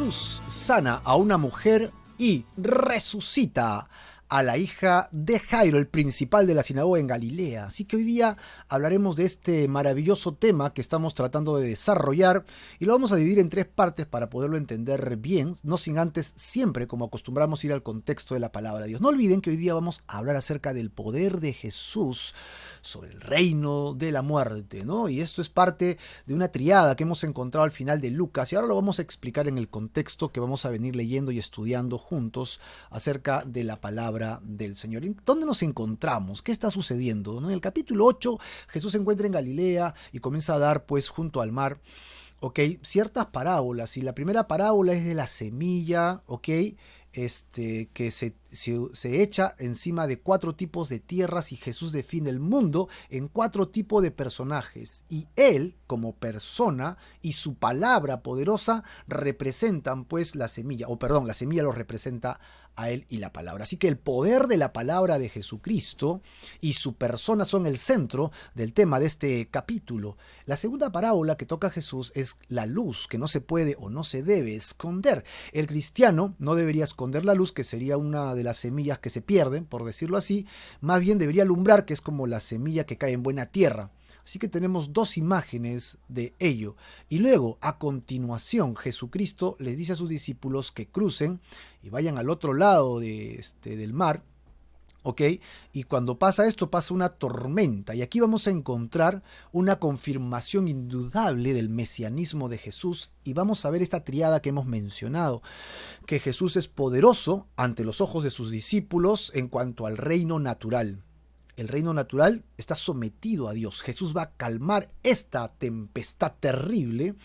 Jesús sana a una mujer y resucita a la hija de Jairo, el principal de la sinagoga en Galilea. Así que hoy día hablaremos de este maravilloso tema que estamos tratando de desarrollar y lo vamos a dividir en tres partes para poderlo entender bien, no sin antes siempre, como acostumbramos, ir al contexto de la palabra de Dios. No olviden que hoy día vamos a hablar acerca del poder de Jesús sobre el reino de la muerte, ¿no? Y esto es parte de una triada que hemos encontrado al final de Lucas y ahora lo vamos a explicar en el contexto que vamos a venir leyendo y estudiando juntos acerca de la palabra del Señor. ¿Dónde nos encontramos? ¿Qué está sucediendo? En el capítulo 8 Jesús se encuentra en Galilea y comienza a dar pues junto al mar, ciertas parábolas, y la primera parábola es de la semilla, que se echa encima de 4 tipos de tierras y Jesús define el mundo en 4 tipos de personajes y él como persona y su palabra poderosa representan pues la semilla, la semilla lo representa a él y la palabra. Así que el poder de la palabra de Jesucristo y su persona son el centro del tema de este capítulo. La segunda parábola que toca Jesús es la luz, que no se puede o no se debe esconder. El cristiano no debería esconder la luz, que sería una de las semillas que se pierden, por decirlo así. Más bien debería alumbrar, que es como la semilla que cae en buena tierra. Así que tenemos 2 imágenes de ello. Y luego, a continuación, Jesucristo les dice a sus discípulos que crucen y vayan al otro lado del mar. Y cuando pasa esto, pasa una tormenta. Y aquí vamos a encontrar una confirmación indudable del mesianismo de Jesús. Y vamos a ver esta triada que hemos mencionado. Que Jesús es poderoso ante los ojos de sus discípulos en cuanto al reino natural. El reino natural está sometido a Dios. Jesús va a calmar esta tempestad terrible.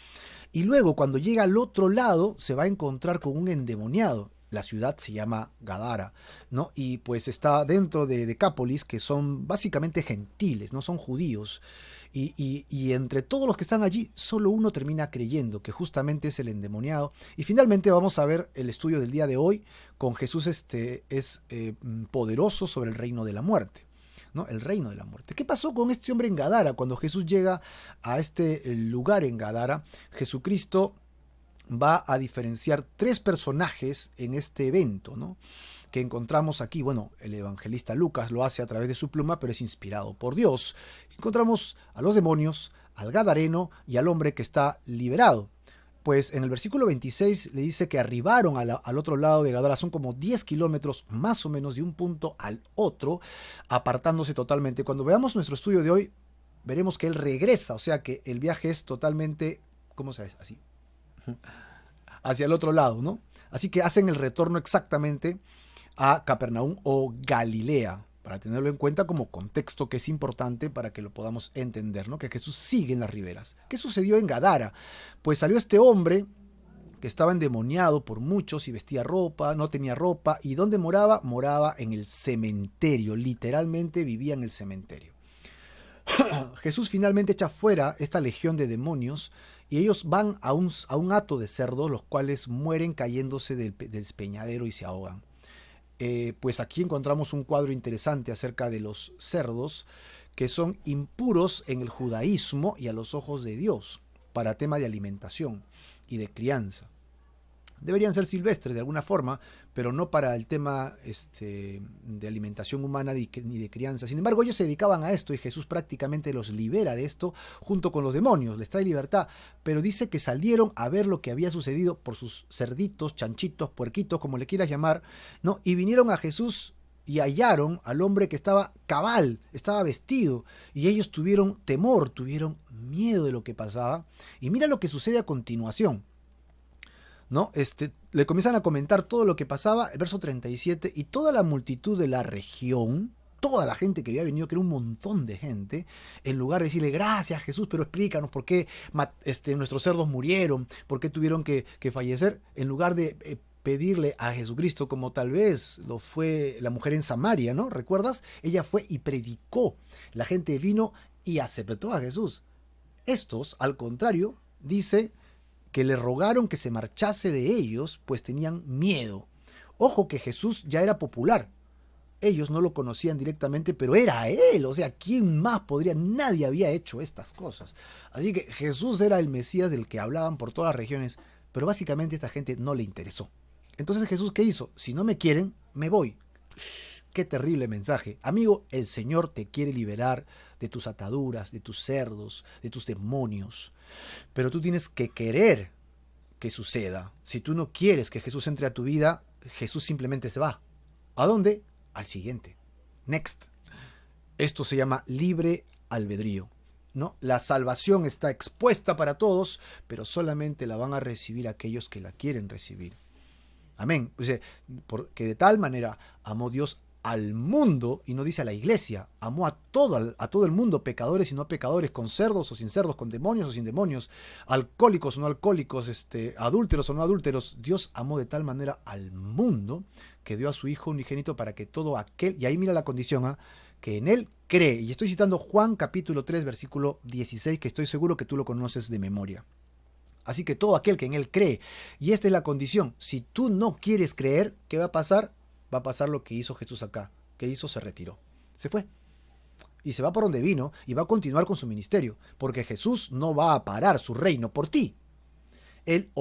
Y luego, cuando llega al otro lado, se va a encontrar con un endemoniado. La ciudad se llama Gadara, ¿no? Y pues está dentro de Decápolis, que son básicamente gentiles, no son judíos. Y entre todos los que están allí, solo uno termina creyendo, que justamente es el endemoniado. Y finalmente vamos a ver el estudio del día de hoy con Jesús poderoso sobre el reino de la muerte. ¿No? El reino de la muerte. ¿Qué pasó con este hombre en Gadara? Cuando Jesús llega a este lugar en Gadara, Jesucristo va a diferenciar 3 personajes en este evento, ¿no? Que encontramos aquí. Bueno, el evangelista Lucas lo hace a través de su pluma, pero es inspirado por Dios. Encontramos a los demonios, al gadareno y al hombre que está liberado. Pues en el versículo 26 le dice que arribaron al otro lado de Gadara, son como 10 kilómetros más o menos de un punto al otro, apartándose totalmente. Cuando veamos nuestro estudio de hoy, veremos que él regresa, o sea que el viaje es totalmente, ¿cómo sabes? Así, hacia el otro lado, ¿no? Así que hacen el retorno exactamente a Capernaum o Galilea, para tenerlo en cuenta como contexto que es importante para que lo podamos entender, ¿no? Que Jesús sigue en las riberas. ¿Qué sucedió en Gadara? Pues salió este hombre que estaba endemoniado por muchos y vestía ropa, no tenía ropa. ¿Y dónde moraba? Moraba en el cementerio, literalmente vivía en el cementerio. Jesús finalmente echa fuera esta legión de demonios y ellos van a un hato de cerdos, los cuales mueren cayéndose del despeñadero y se ahogan. Pues aquí encontramos un cuadro interesante acerca de los cerdos que son impuros en el judaísmo y a los ojos de Dios para tema de alimentación y de crianza. Deberían ser silvestres de alguna forma, pero no para el tema de alimentación humana ni de crianza. Sin embargo, ellos se dedicaban a esto y Jesús prácticamente los libera de esto junto con los demonios, les trae libertad. Pero dice que salieron a ver lo que había sucedido por sus cerditos, chanchitos, puerquitos, como le quieras llamar, ¿no? Y vinieron a Jesús y hallaron al hombre que estaba cabal, estaba vestido, y ellos tuvieron temor, tuvieron miedo de lo que pasaba. Y mira lo que sucede a continuación, ¿no? Le comienzan a comentar todo lo que pasaba, el verso 37, y toda la multitud de la región, toda la gente que había venido, que era un montón de gente, en lugar de decirle gracias Jesús, pero explícanos por qué nuestros cerdos murieron, por qué tuvieron que fallecer, en lugar de pedirle a Jesucristo, como tal vez lo fue la mujer en Samaria, ¿no? ¿Recuerdas? Ella fue y predicó, la gente vino y aceptó a Jesús. Estos, al contrario, dice que le rogaron que se marchase de ellos, pues tenían miedo. Ojo que Jesús ya era popular. Ellos no lo conocían directamente, pero era él. O sea, ¿quién más podría? Nadie había hecho estas cosas. Así que Jesús era el Mesías del que hablaban por todas las regiones, Pero básicamente a esta gente no le interesó. Entonces Jesús, ¿qué hizo? Si no me quieren, me voy. Qué terrible mensaje. Amigo, el Señor te quiere liberar de tus ataduras, de tus cerdos, de tus demonios. Pero tú tienes que querer que suceda. Si tú no quieres que Jesús entre a tu vida, Jesús simplemente se va. ¿A dónde? Al siguiente. Next. Esto se llama libre albedrío, ¿no? La salvación está expuesta para todos, pero solamente la van a recibir aquellos que la quieren recibir. Amén. Dice, porque de tal manera amó Dios al mundo, y no dice a la iglesia, amó a todo el mundo, pecadores y no pecadores, con cerdos o sin cerdos, con demonios o sin demonios, alcohólicos o no alcohólicos, adúlteros o no adúlteros. Dios amó de tal manera al mundo que dio a su Hijo unigénito para que todo aquel, y ahí mira la condición, que en él cree. Y estoy citando Juan capítulo 3, versículo 16, que estoy seguro que tú lo conoces de memoria. Así que todo aquel que en él cree, y esta es la condición, si tú no quieres creer, ¿qué va a pasar? Va a pasar lo que hizo Jesús acá. ¿Qué hizo? Se retiró. Se fue. Y se va por donde vino y va a continuar con su ministerio. Porque Jesús no va a parar su reino por ti. Él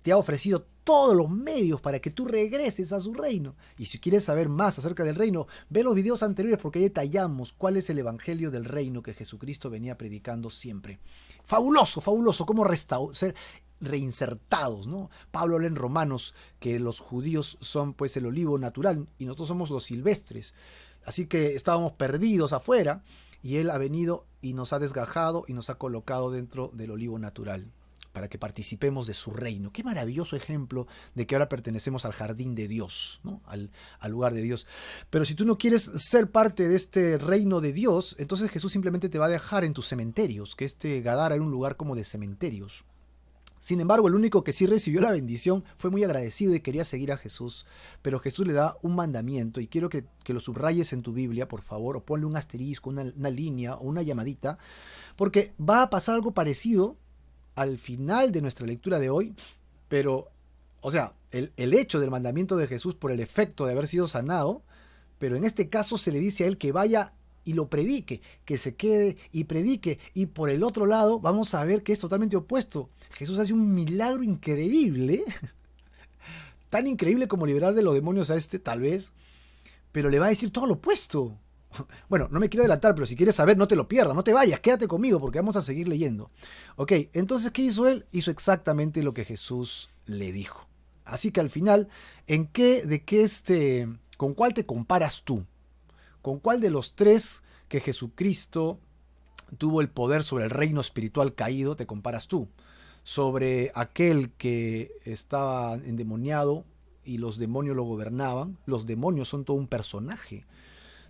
te ha ofrecido todos los medios para que tú regreses a su reino. Y si quieres saber más acerca del reino, ve los videos anteriores porque ahí detallamos cuál es el evangelio del reino que Jesucristo venía predicando siempre. Fabuloso, fabuloso, cómo ser reinsertados, ¿no? Pablo habla en Romanos que los judíos son pues el olivo natural y nosotros somos los silvestres. Así que estábamos perdidos afuera y él ha venido y nos ha desgajado y nos ha colocado dentro del olivo natural, para que participemos de su reino. Qué maravilloso ejemplo de que ahora pertenecemos al jardín de Dios, ¿no? al lugar de Dios. Pero si tú no quieres ser parte de este reino de Dios, entonces Jesús simplemente te va a dejar en tus cementerios, que Gadara era un lugar como de cementerios. Sin embargo, el único que sí recibió la bendición fue muy agradecido y quería seguir a Jesús. Pero Jesús le da un mandamiento, y quiero que lo subrayes en tu Biblia, por favor, o ponle un asterisco, una línea o una llamadita, porque va a pasar algo parecido al final de nuestra lectura de hoy, pero, o sea, el hecho del mandamiento de Jesús por el efecto de haber sido sanado, pero en este caso se le dice a él que vaya y lo predique, que se quede y predique, y por el otro lado vamos a ver que es totalmente opuesto. Jesús hace un milagro increíble, tan increíble como liberar de los demonios a tal vez, pero le va a decir todo lo opuesto. Bueno, no me quiero adelantar, pero si quieres saber, no te lo pierdas, no te vayas, quédate conmigo porque vamos a seguir leyendo. Ok, entonces, ¿qué hizo él? Hizo exactamente lo que Jesús le dijo. Así que al final, ¿con cuál te comparas tú? ¿Con cuál de los tres que Jesucristo tuvo el poder sobre el reino espiritual caído te comparas tú? ¿Sobre aquel que estaba endemoniado y los demonios lo gobernaban? Los demonios son todo un personaje.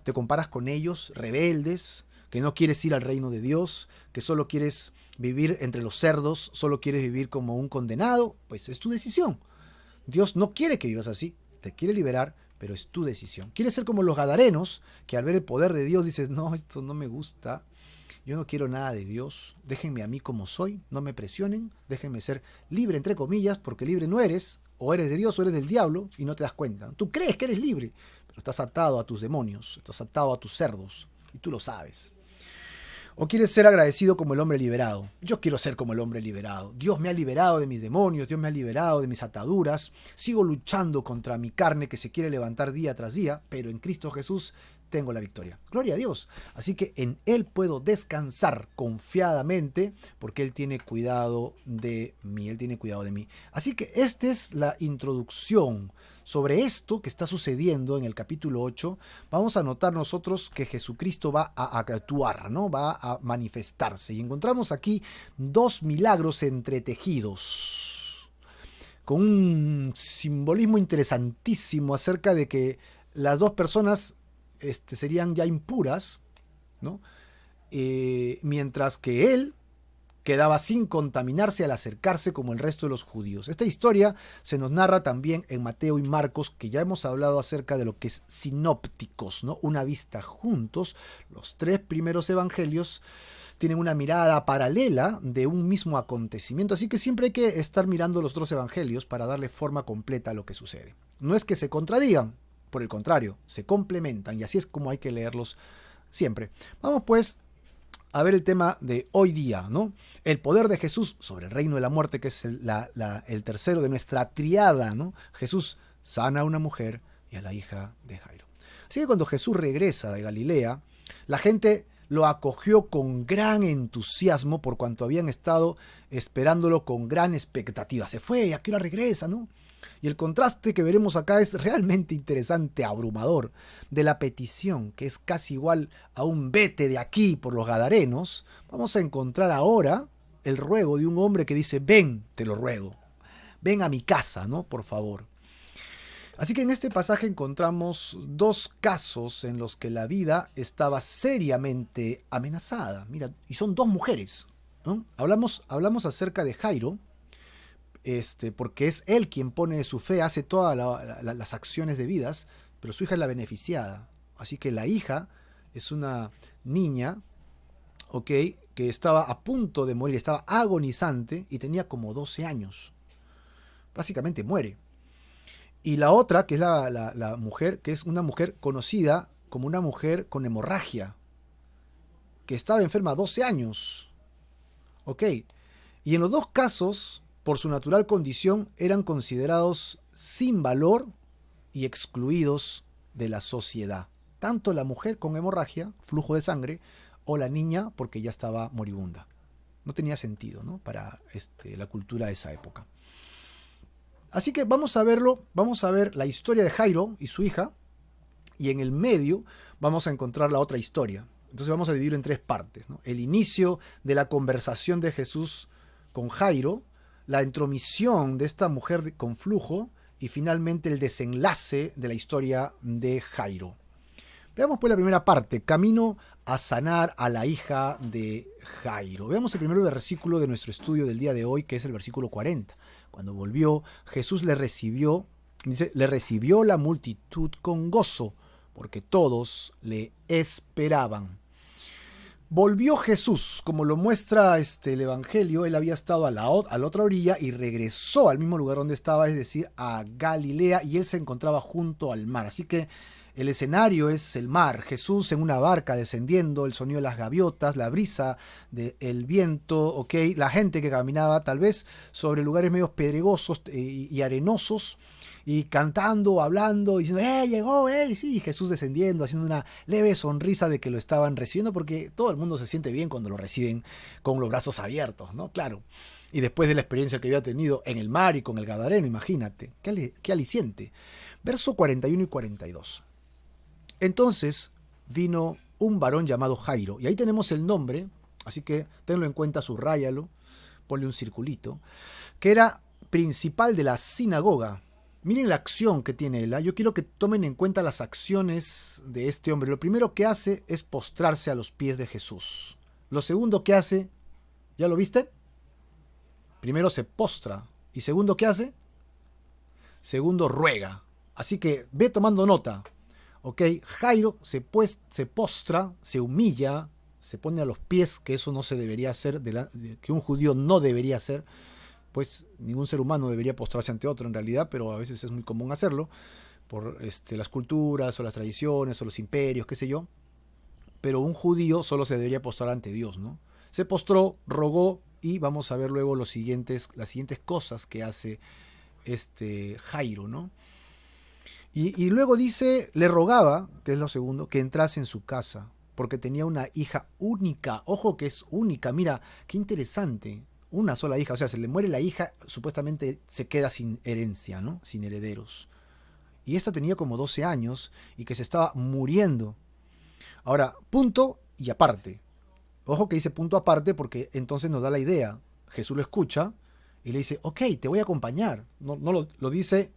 ¿Te comparas con ellos, rebeldes, que no quieres ir al reino de Dios, que solo quieres vivir entre los cerdos, solo quieres vivir como un condenado? Pues es tu decisión. Dios no quiere que vivas así, te quiere liberar, pero es tu decisión. ¿Quieres ser como los gadarenos, que al ver el poder de Dios dices, no, esto no me gusta, yo no quiero nada de Dios, déjenme a mí como soy, no me presionen, déjenme ser libre, entre comillas, porque libre no eres, o eres de Dios o eres del diablo, y no te das cuenta. Tú crees que eres libre, pero estás atado a tus demonios, estás atado a tus cerdos, y tú lo sabes. ¿O quieres ser agradecido como el hombre liberado? Yo quiero ser como el hombre liberado. Dios me ha liberado de mis demonios, Dios me ha liberado de mis ataduras. Sigo luchando contra mi carne que se quiere levantar día tras día, pero en Cristo Jesús tengo la victoria. Gloria a Dios. Así que en Él puedo descansar confiadamente porque Él tiene cuidado de mí. Él tiene cuidado de mí. Así que esta es la introducción sobre esto que está sucediendo en el capítulo 8. Vamos a notar nosotros que Jesucristo va a actuar, ¿no? Va a manifestarse. Y encontramos aquí dos milagros entretejidos con un simbolismo interesantísimo acerca de que las dos personas serían ya impuras, ¿no? Mientras que él quedaba sin contaminarse al acercarse como el resto de los judíos. Esta historia se nos narra también en Mateo y Marcos, que ya hemos hablado acerca de lo que es sinópticos, ¿no? Una vista juntos. Los tres primeros evangelios tienen una mirada paralela de un mismo acontecimiento, así que siempre hay que estar mirando los otros evangelios para darle forma completa a lo que sucede. No es que se contradigan, por el contrario, se complementan, y así es como hay que leerlos siempre. Vamos pues a ver el tema de hoy día, ¿no? El poder de Jesús sobre el reino de la muerte, que es el tercero de nuestra triada, ¿no? Jesús sana a una mujer y a la hija de Jairo. Así que cuando Jesús regresa de Galilea, la gente lo acogió con gran entusiasmo por cuanto habían estado esperándolo con gran expectativa. Se fue, ¿a qué hora regresa, no? Y el contraste que veremos acá es realmente interesante, abrumador, de la petición, que es casi igual a un vete de aquí por los gadarenos. Vamos a encontrar ahora el ruego de un hombre que dice, ven, te lo ruego, ven a mi casa, ¿no? Por favor. Así que en este pasaje encontramos dos casos en los que la vida estaba seriamente amenazada. Mira, y son dos mujeres, ¿no? Hablamos acerca de Jairo, porque es él quien pone su fe, hace todas las acciones debidas, pero su hija es la beneficiada. Así que la hija es una niña, ¿ok?, que estaba a punto de morir, estaba agonizante y tenía como 12 años. Básicamente muere. Y la otra, que es la mujer, que es una mujer conocida como una mujer con hemorragia, que estaba enferma 12 años. ¿Ok? Y en los dos casos, por su natural condición, eran considerados sin valor y excluidos de la sociedad. Tanto la mujer con hemorragia, flujo de sangre, o la niña porque ya estaba moribunda. No tenía sentido, ¿no?, para la cultura de esa época. Así que vamos a ver la historia de Jairo y su hija, y en el medio vamos a encontrar la otra historia. Entonces vamos a dividir en tres partes, ¿no? El inicio de la conversación de Jesús con Jairo, la intromisión de esta mujer con flujo, y finalmente el desenlace de la historia de Jairo. Veamos pues la primera parte, camino a sanar a la hija de Jairo. Veamos el primer versículo de nuestro estudio del día de hoy, que es el versículo 40. Cuando volvió, Jesús le recibió la multitud con gozo, porque todos le esperaban. Volvió Jesús, como lo muestra el Evangelio, él había estado a la otra orilla y regresó al mismo lugar donde estaba, es decir, a Galilea, y él se encontraba junto al mar. Así que el escenario es el mar, Jesús en una barca descendiendo, el sonido de las gaviotas, la brisa del viento, ¿okay?, la gente que caminaba tal vez sobre lugares medio pedregosos y arenosos, y cantando, hablando, diciendo, llegó, sí, Jesús descendiendo, haciendo una leve sonrisa de que lo estaban recibiendo, porque todo el mundo se siente bien cuando lo reciben con los brazos abiertos, ¿no? Claro. Y después de la experiencia que había tenido en el mar y con el Gadareno, imagínate, qué aliciente. Verso 41 y 42. Entonces vino un varón llamado Jairo, y ahí tenemos el nombre, así que tenlo en cuenta, subráyalo, ponle un circulito, que era principal de la sinagoga. Miren la acción que tiene él, ¿eh? Yo quiero que tomen en cuenta las acciones de este hombre. Lo primero que hace es postrarse a los pies de Jesús. Lo segundo que hace, ¿ya lo viste? Primero se postra, y segundo, ¿qué hace? Segundo, ruega. Así que ve tomando nota. ¿Ok? Jairo se postra, se humilla, se pone a los pies, que eso no se debería hacer, que un judío no debería hacer, pues ningún ser humano debería postrarse ante otro en realidad, pero a veces es muy común hacerlo, por las culturas o las tradiciones o los imperios, qué sé yo, pero un judío solo se debería postrar ante Dios, ¿no? Se postró, rogó, y vamos a ver luego las siguientes cosas que hace Jairo, ¿no? Y luego dice, le rogaba, que es lo segundo, que entrase en su casa, porque tenía una hija única. Ojo que es única, mira, qué interesante. Una sola hija, o sea, se le muere la hija, supuestamente se queda sin herencia, ¿no? Sin herederos. Y esta tenía como 12 años y que se estaba muriendo. Ahora, punto y aparte. Ojo que dice punto aparte porque entonces nos da la idea. Jesús lo escucha y le dice, ok, te voy a acompañar. No lo dice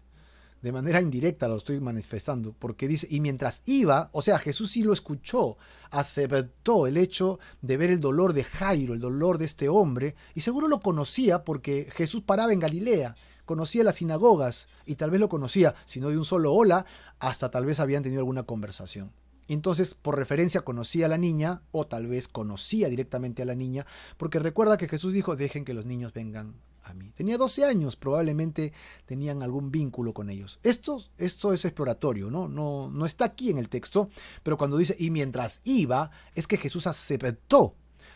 de manera indirecta, lo estoy manifestando, porque dice, y mientras iba, o sea, Jesús sí lo escuchó, aceptó el hecho de ver el dolor de Jairo, el dolor de este hombre, y seguro lo conocía porque Jesús paraba en Galilea, conocía las sinagogas, y tal vez lo conocía, si no de un solo hola, hasta tal vez habían tenido alguna conversación. Entonces, por referencia, conocía a la niña, o tal vez conocía directamente a la niña, porque recuerda que Jesús dijo, dejen que los niños vengan a mí. Tenía 12 años, probablemente tenían algún vínculo con ellos. Esto es exploratorio, ¿no? No está aquí en el texto, pero cuando dice, y mientras iba, es que Jesús aceptó.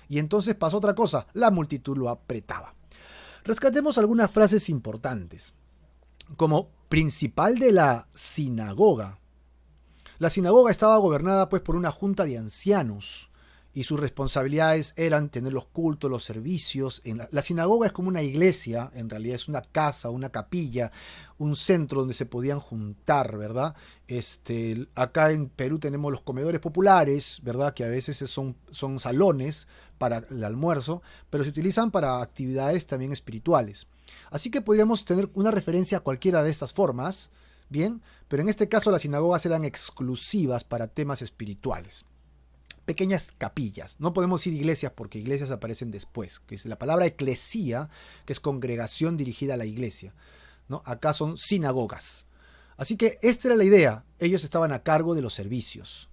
Y entonces pasó otra cosa, la multitud lo apretaba. Rescatemos algunas frases importantes, como principal de la sinagoga. La sinagoga estaba gobernada pues por una junta de ancianos y sus responsabilidades eran tener los cultos, los servicios. La sinagoga es como una iglesia, en realidad es una casa, una capilla, un centro donde se podían juntar, ¿verdad? Acá en Perú tenemos los comedores populares, ¿verdad? Que a veces son salones para el almuerzo, pero se utilizan para actividades también espirituales. Así que podríamos tener una referencia a cualquiera de estas formas, bien, pero en este caso las sinagogas eran exclusivas para temas espirituales. Pequeñas capillas. No podemos decir iglesias porque iglesias aparecen después, que es la palabra eclesía, que es congregación dirigida a la iglesia, ¿no? Acá son sinagogas. Así que esta era la idea. Ellos estaban a cargo de los servicios,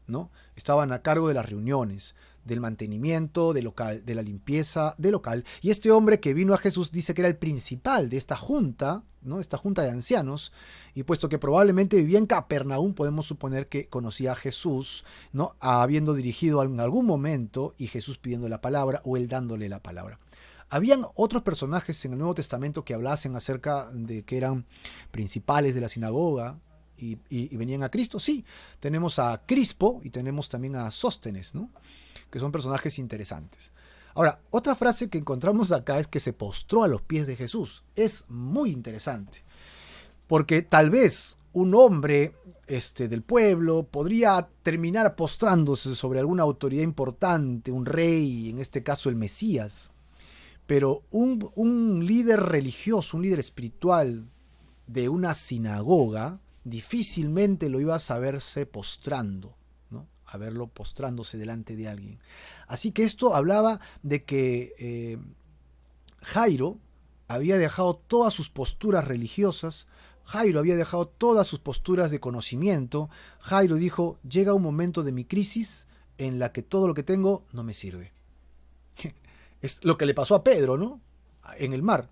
¿no? Estaban a cargo de las reuniones, del mantenimiento del local, de la limpieza del local. Y este hombre que vino a Jesús dice que era el principal de esta junta, ¿no? Esta junta de ancianos, y puesto que probablemente vivía en Capernaum, podemos suponer que conocía a Jesús, ¿no? Habiendo dirigido en algún momento y Jesús pidiendo la palabra o él dándole la palabra. Habían otros personajes en el Nuevo Testamento que hablasen acerca de que eran principales de la sinagoga y venían a Cristo. Sí, tenemos a Crispo y tenemos también a Sóstenes, ¿no? Que son personajes interesantes. Ahora, otra frase que encontramos acá es que se postró a los pies de Jesús. Es muy interesante, porque tal vez un hombre del pueblo podría terminar postrándose sobre alguna autoridad importante, un rey, en este caso el Mesías, pero un líder religioso, un líder espiritual de una sinagoga, difícilmente lo iba a saberse postrando, a verlo postrándose delante de alguien. Así que esto hablaba de que Jairo había dejado todas sus posturas religiosas, Jairo había dejado todas sus posturas de conocimiento. Jairo dijo, llega un momento de mi crisis en la que todo lo que tengo no me sirve. Es lo que le pasó a Pedro, ¿no? En el mar.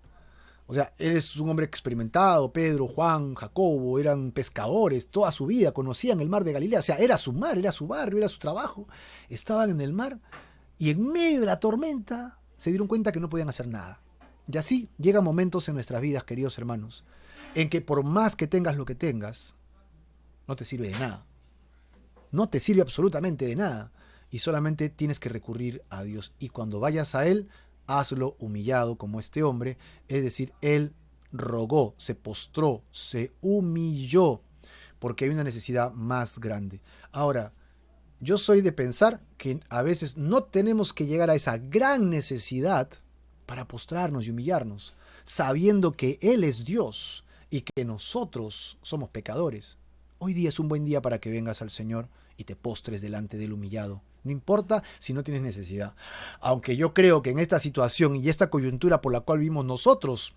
O sea, él es un hombre experimentado, Pedro, Juan, Jacobo, eran pescadores, toda su vida conocían el mar de Galilea, o sea, era su mar, era su barrio, era su trabajo, estaban en el mar y en medio de la tormenta se dieron cuenta que no podían hacer nada. Y así llegan momentos en nuestras vidas, queridos hermanos, en que por más que tengas lo que tengas, no te sirve de nada. No te sirve absolutamente de nada y solamente tienes que recurrir a Dios. Y cuando vayas a Él, hazlo humillado como este hombre, es decir, él rogó, se postró, se humilló, porque hay una necesidad más grande. Ahora, yo soy de pensar que a veces no tenemos que llegar a esa gran necesidad para postrarnos y humillarnos, sabiendo que Él es Dios y que nosotros somos pecadores. Hoy día es un buen día para que vengas al Señor y te postres delante del humillado. No importa si no tienes necesidad. Aunque yo creo que en esta situación y esta coyuntura por la cual vivimos nosotros,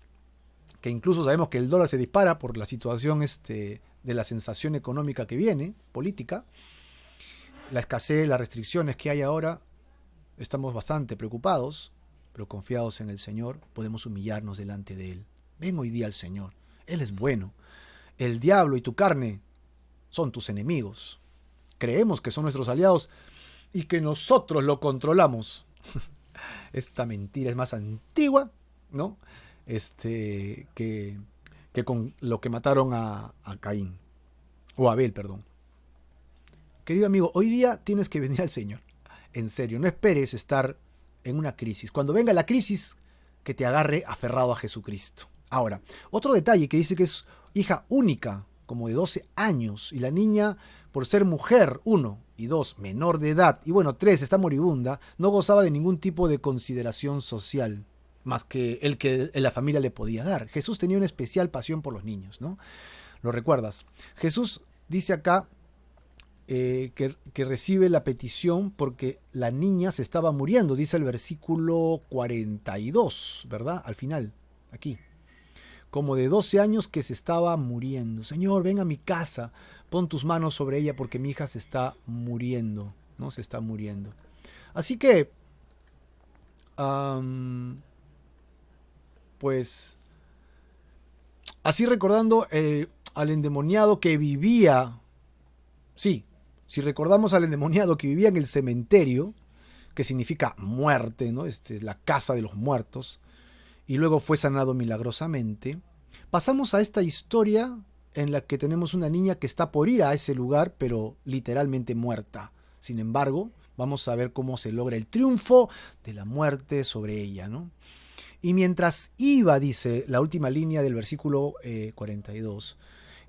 que incluso sabemos que el dólar se dispara por la situación de la sensación económica que viene, política, la escasez, las restricciones que hay ahora, estamos bastante preocupados, pero confiados en el Señor, podemos humillarnos delante de Él. Ven hoy día al Señor. Él es bueno. El diablo y tu carne son tus enemigos. Creemos que son nuestros aliados y que nosotros lo controlamos. Esta mentira es más antigua, ¿no? Que con lo que mataron a Caín. O a Abel, perdón. Querido amigo, hoy día tienes que venir al Señor. En serio, no esperes estar en una crisis. Cuando venga la crisis, que te agarre aferrado a Jesucristo. Ahora, otro detalle que dice que es hija única, como de 12 años, y la niña, por ser mujer, 1, y 2, menor de edad, y bueno, 3, está moribunda, no gozaba de ningún tipo de consideración social, más que el que la familia le podía dar. Jesús tenía una especial pasión por los niños, ¿no? ¿Lo recuerdas? Jesús dice acá que recibe la petición porque la niña se estaba muriendo, dice el versículo 42, ¿verdad? Al final, aquí. Como de 12 años que se estaba muriendo. Señor, ven a mi casa, pon tus manos sobre ella porque mi hija se está muriendo, ¿no? Se está muriendo. Así que, pues, así recordando al endemoniado que vivía, sí, si recordamos al endemoniado que vivía en el cementerio, que significa muerte, ¿no? La casa de los muertos, y luego fue sanado milagrosamente. Pasamos a esta historia en la que tenemos una niña que está por ir a ese lugar, pero literalmente muerta. Sin embargo, vamos a ver cómo se logra el triunfo de la muerte sobre ella, ¿no? Y mientras iba, dice la última línea del versículo 42,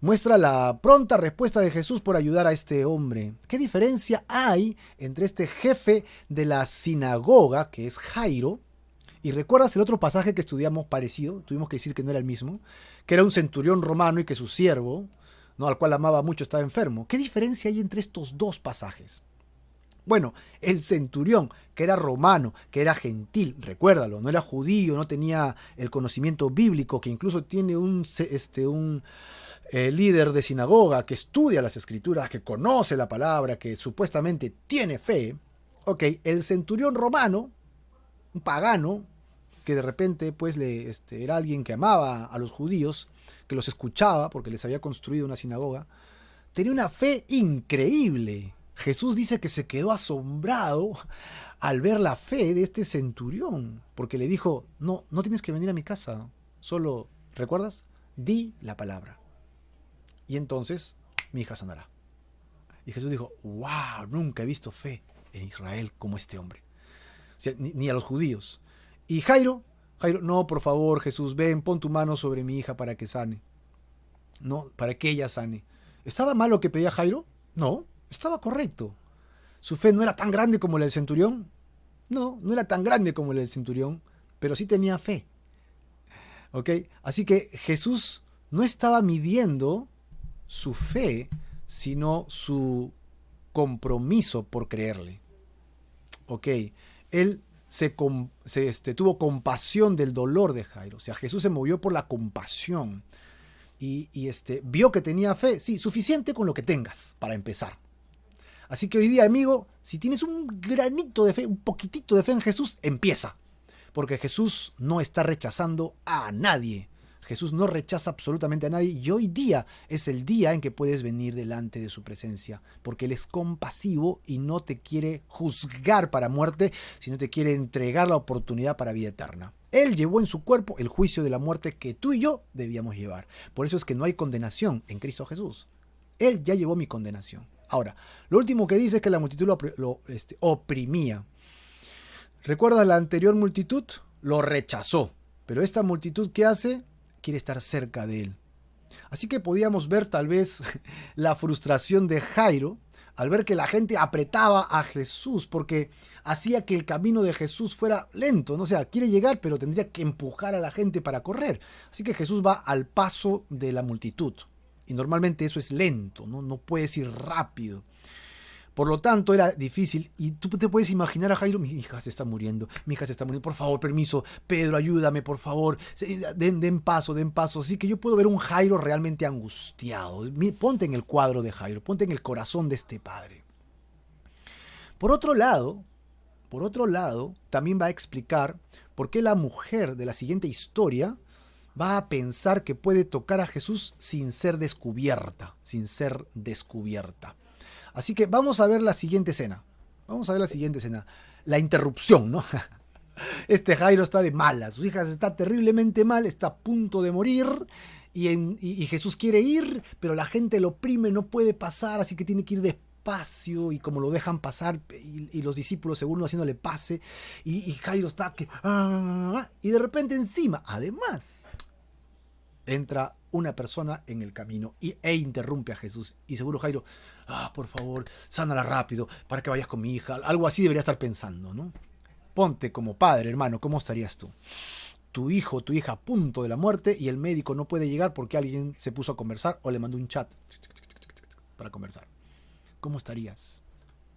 muestra la pronta respuesta de Jesús por ayudar a este hombre. ¿Qué diferencia hay entre este jefe de la sinagoga, que es Jairo, y recuerdas el otro pasaje que estudiamos parecido? Tuvimos que decir que no era el mismo, que era un centurión romano y que su siervo, ¿no?, al cual amaba mucho, estaba enfermo. ¿Qué diferencia hay entre estos dos pasajes? Bueno, el centurión, que era romano, que era gentil, recuérdalo, no era judío, no tenía el conocimiento bíblico, que incluso tiene un líder de sinagoga que estudia las escrituras, que conoce la palabra, que supuestamente tiene fe. Ok, el centurión romano, un pagano, que de repente pues era alguien que amaba a los judíos, que los escuchaba porque les había construido una sinagoga, tenía una fe increíble. Jesús dice que se quedó asombrado al ver la fe de este centurión, porque le dijo, no tienes que venir a mi casa, solo, ¿recuerdas? Di la palabra. Y entonces mi hija sanará. Y Jesús dijo, wow, nunca he visto fe en Israel como este hombre. O sea, ni a los judíos. Y Jairo, no, por favor, Jesús, ven, pon tu mano sobre mi hija para que sane. No, para que ella sane. ¿Estaba mal lo que pedía Jairo? No, estaba correcto. ¿Su fe no era tan grande como la del centurión? No era tan grande como la del centurión, pero sí tenía fe. ¿Ok? Así que Jesús no estaba midiendo su fe, sino su compromiso por creerle. ¿Ok? Él tuvo compasión del dolor de Jairo. O sea, Jesús se movió por la compasión. Y vio que tenía fe. Sí, suficiente con lo que tengas para empezar. Así que hoy día, amigo, si tienes un granito de fe, un poquitito de fe en Jesús, empieza. Porque Jesús no está rechazando a nadie. Jesús no rechaza absolutamente a nadie. Y hoy día es el día en que puedes venir delante de su presencia. Porque Él es compasivo y no te quiere juzgar para muerte, sino te quiere entregar la oportunidad para vida eterna. Él llevó en su cuerpo el juicio de la muerte que tú y yo debíamos llevar. Por eso es que no hay condenación en Cristo Jesús. Él ya llevó mi condenación. Ahora, lo último que dice es que la multitud lo oprimía. ¿Recuerdas la anterior multitud? Lo rechazó. Pero esta multitud, ¿qué hace? Quiere estar cerca de él. Así que podíamos ver tal vez la frustración de Jairo al ver que la gente apretaba a Jesús porque hacía que el camino de Jesús fuera lento, ¿no? O sea, quiere llegar pero tendría que empujar a la gente para correr. Así que Jesús va al paso de la multitud. Y normalmente eso es lento, no puedes ir rápido. Por lo tanto, era difícil. Y tú te puedes imaginar a Jairo, mi hija se está muriendo, por favor, permiso, Pedro, ayúdame, por favor, den paso. Así que yo puedo ver un Jairo realmente angustiado. Ponte en el cuadro de Jairo, ponte en el corazón de este padre. Por otro lado, también va a explicar por qué la mujer de la siguiente historia va a pensar que puede tocar a Jesús sin ser descubierta. Así que vamos a ver la siguiente escena. La interrupción, ¿no? Este Jairo está de malas. Su hija está terriblemente mal, está a punto de morir. Y Jesús quiere ir, pero la gente lo oprime, no puede pasar, así que tiene que ir despacio. Y como lo dejan pasar, y los discípulos, según lo haciéndole pase, y Jairo está que... y de repente encima, además, entra una persona en el camino e interrumpe a Jesús. Y seguro Jairo, por favor, sánala rápido para que vayas con mi hija. Algo así debería estar pensando, ¿no? Ponte como padre, hermano, ¿cómo estarías tú? Tu hijo, tu hija a punto de la muerte y el médico no puede llegar porque alguien se puso a conversar o le mandó un chat para conversar. ¿Cómo estarías?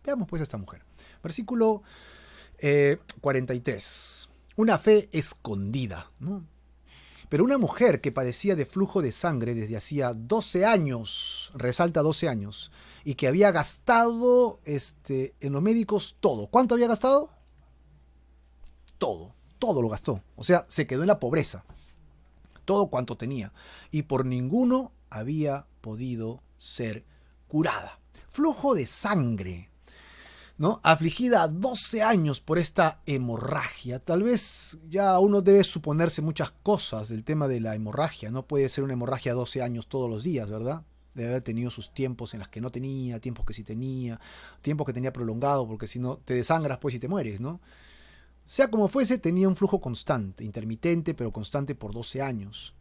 Veamos pues a esta mujer. Versículo 43. Una fe escondida, ¿no? Pero una mujer que padecía de flujo de sangre desde hacía 12 años, resalta 12 años, y que había gastado en los médicos todo. ¿Cuánto había gastado? Todo lo gastó. O sea, se quedó en la pobreza. Todo cuanto tenía. Y por ninguno había podido ser curada. Flujo de sangre. ¿no? Afligida 12 años por esta hemorragia. Tal vez ya uno debe suponerse muchas cosas del tema de la hemorragia. No puede ser una hemorragia 12 años todos los días, ¿verdad? Debe haber tenido sus tiempos en los que no tenía, tiempos que sí tenía, tiempos que tenía prolongado, porque si no te desangras pues y te mueres, ¿no? Sea como fuese, tenía un flujo constante, intermitente, pero constante por 12 años.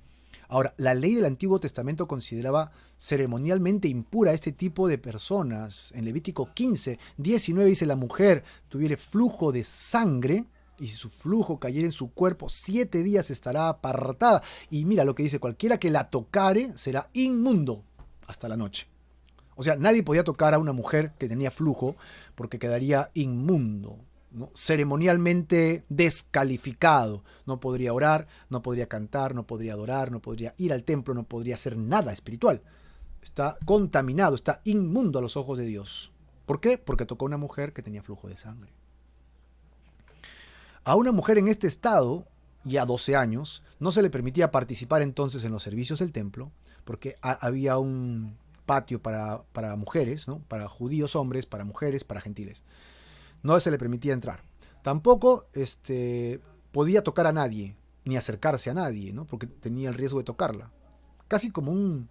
Ahora, la ley del Antiguo Testamento consideraba ceremonialmente impura a este tipo de personas. En Levítico 15:19 dice: la mujer tuviere flujo de sangre, y si su flujo cayera en su cuerpo, 7 días estará apartada. Y mira lo que dice: cualquiera que la tocare será inmundo hasta la noche. O sea, nadie podía tocar a una mujer que tenía flujo porque quedaría inmundo, ¿no? Ceremonialmente descalificado. No podría orar, no podría cantar, no podría adorar, no podría ir al templo, no podría hacer nada espiritual. Está contaminado, está inmundo a los ojos de Dios. ¿Por qué? Porque tocó a una mujer que tenía flujo de sangre. A una mujer en este estado, ya 12 años, no se le permitía participar entonces en los servicios del templo, porque había un patio para mujeres, ¿no? Para judíos hombres, para mujeres, para gentiles. No se le permitía entrar. Tampoco podía tocar a nadie, ni acercarse a nadie, ¿no? Porque tenía el riesgo de tocarla. Casi como un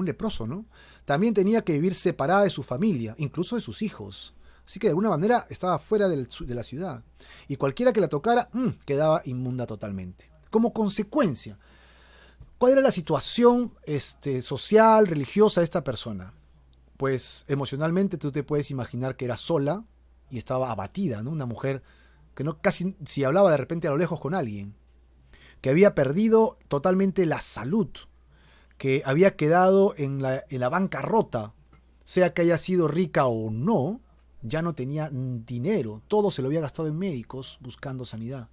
leproso, ¿no? También tenía que vivir separada de su familia, incluso de sus hijos. Así que de alguna manera estaba fuera de la ciudad. Y cualquiera que la tocara, quedaba inmunda totalmente. Como consecuencia, ¿cuál era la situación social, religiosa de esta persona? Pues emocionalmente tú te puedes imaginar que era sola y estaba abatida, ¿no? Una mujer que no casi si hablaba de repente a lo lejos con alguien, que había perdido totalmente la salud, que había quedado en la bancarrota, sea que haya sido rica o no, ya no tenía dinero, todo se lo había gastado en médicos buscando sanidad.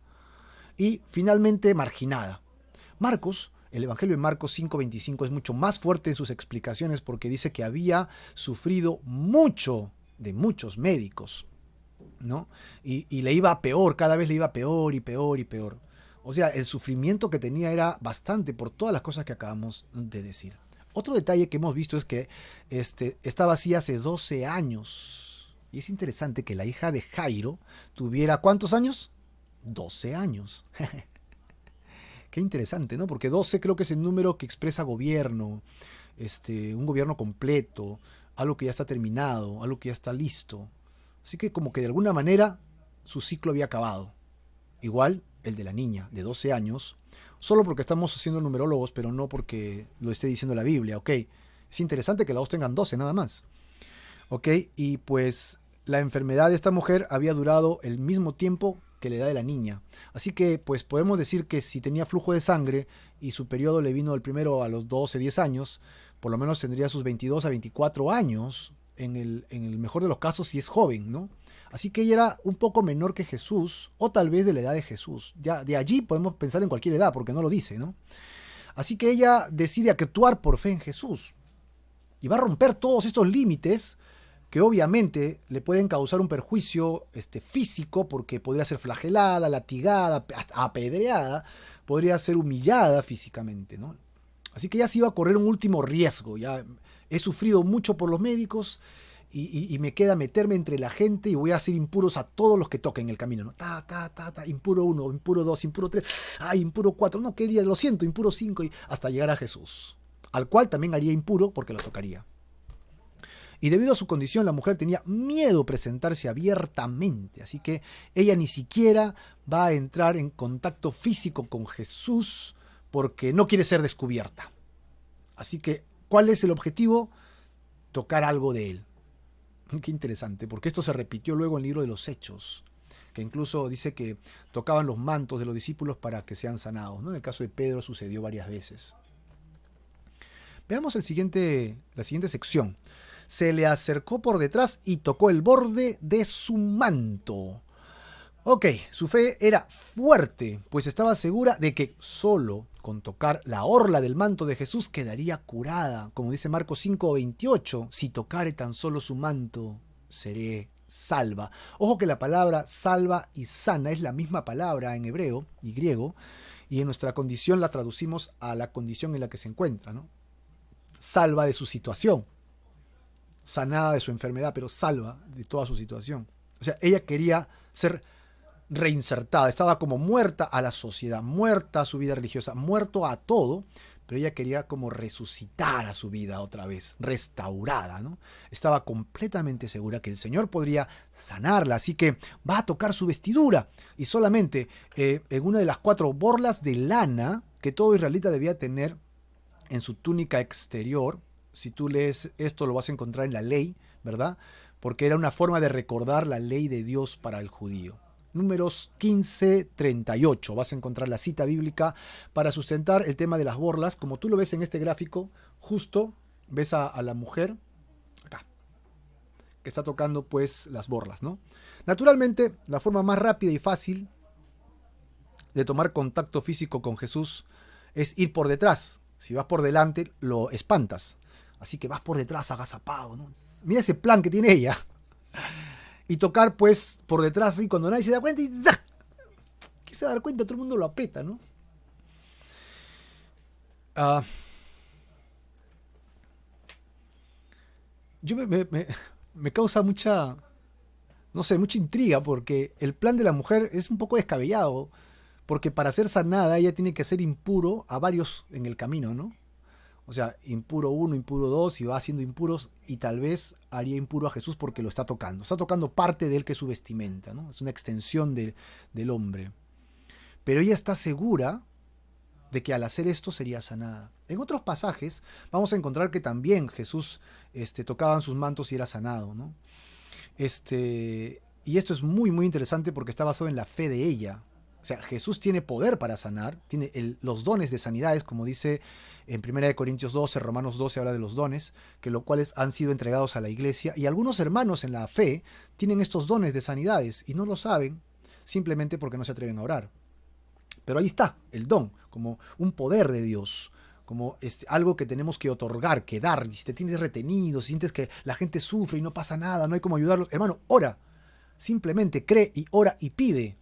Y finalmente marginada. Marcos, el Evangelio de Marcos 5:25 es mucho más fuerte en sus explicaciones porque dice que había sufrido mucho de muchos médicos, ¿no? Y le iba peor, cada vez le iba peor y peor y peor. O sea, el sufrimiento que tenía era bastante por todas las cosas que acabamos de decir. Otro detalle que hemos visto es que estaba así hace 12 años. Y es interesante que la hija de Jairo tuviera ¿cuántos años? 12 años. Qué interesante, ¿no? Porque 12 creo que es el número que expresa gobierno, un gobierno completo, algo que ya está terminado, algo que ya está listo. Así que como que de alguna manera su ciclo había acabado. Igual el de la niña de 12 años, solo porque estamos haciendo numerólogos, pero no porque lo esté diciendo la Biblia, ¿ok? Es interesante que las dos tengan 12 nada más, ¿ok? Y pues la enfermedad de esta mujer había durado el mismo tiempo que la edad de la niña. Así que pues podemos decir que si tenía flujo de sangre y su periodo le vino el primero a los 12, 10 años, por lo menos tendría sus 22 a 24 años, en el mejor de los casos si es joven, ¿no? Así que ella era un poco menor que Jesús, o tal vez de la edad de Jesús. Ya de allí podemos pensar en cualquier edad, porque no lo dice, ¿no? Así que ella decide actuar por fe en Jesús. Y va a romper todos estos límites que obviamente le pueden causar un perjuicio físico, porque podría ser flagelada, latigada, apedreada, podría ser humillada físicamente, ¿no? Así que ya se iba a correr un último riesgo. Ya he sufrido mucho por los médicos y me queda meterme entre la gente y voy a hacer impuros a todos los que toquen el camino, ¿no? Impuro 1, impuro 2, impuro 3, impuro 4, no quería, lo siento, impuro 5, y hasta llegar a Jesús, al cual también haría impuro porque lo tocaría. Y debido a su condición, la mujer tenía miedo a presentarse abiertamente, así que ella ni siquiera va a entrar en contacto físico con Jesús porque no quiere ser descubierta. Así que, ¿cuál es el objetivo? Tocar algo de él. Qué interesante, porque esto se repitió luego en el libro de los Hechos, que incluso dice que tocaban los mantos de los discípulos para que sean sanados, ¿no? En el caso de Pedro sucedió varias veces. Veamos la siguiente sección. Se le acercó por detrás y tocó el borde de su manto. Ok, su fe era fuerte, pues estaba segura de que solo con tocar la orla del manto de Jesús quedaría curada. Como dice Marcos 5:28, si tocare tan solo su manto, seré salva. Ojo que la palabra salva y sana es la misma palabra en hebreo y griego, y en nuestra condición la traducimos a la condición en la que se encuentra, ¿no? Salva de su situación. sanada de su enfermedad, pero salva de toda su situación. O sea, ella quería ser reinsertada, estaba como muerta a la sociedad, muerta a su vida religiosa, muerto a todo, pero ella quería como resucitar a su vida otra vez, restaurada, ¿no? Estaba completamente segura que el Señor podría sanarla, así que va a tocar su vestidura y solamente en una de las 4 borlas de lana que todo israelita debía tener en su túnica exterior. Si tú lees esto lo vas a encontrar en la ley, ¿verdad? Porque era una forma de recordar la ley de Dios para el judío. Números 15:38, vas a encontrar la cita bíblica para sustentar el tema de las borlas. Como tú lo ves en este gráfico, justo ves a la mujer, acá, que está tocando pues las borlas, ¿no? Naturalmente, la forma más rápida y fácil de tomar contacto físico con Jesús es ir por detrás. Si vas por delante, lo espantas. Así que vas por detrás agazapado, ¿no? Mira ese plan que tiene ella. Y tocar pues por detrás y cuando nadie se da cuenta y ¡da! ¿Qué se va a dar cuenta? Todo el mundo lo aprieta, ¿no? Yo me causa mucha, no sé, mucha intriga porque el plan de la mujer es un poco descabellado. Porque para ser sanada ella tiene que ser impuro a varios en el camino, ¿no? O sea, impuro 1, impuro 2, y va haciendo impuros, y tal vez haría impuro a Jesús porque lo está tocando. Está tocando parte de él, que es su vestimenta, ¿no? Es una extensión del hombre. Pero ella está segura de que al hacer esto sería sanada. En otros pasajes vamos a encontrar que también Jesús tocaba sus mantos y era sanado, ¿no? Y esto es muy, muy interesante porque está basado en la fe de ella. O sea, Jesús tiene poder para sanar, tiene los dones de sanidades, como dice en 1 Corintios 12, Romanos 12 habla de los dones, que los cuales han sido entregados a la iglesia, y algunos hermanos en la fe tienen estos dones de sanidades y no lo saben simplemente porque no se atreven a orar. Pero ahí está, el don, como un poder de Dios, como algo que tenemos que otorgar, que dar. Y si te tienes retenido, si sientes que la gente sufre y no pasa nada, no hay cómo ayudarlos, hermano, ora, simplemente cree y ora y pide.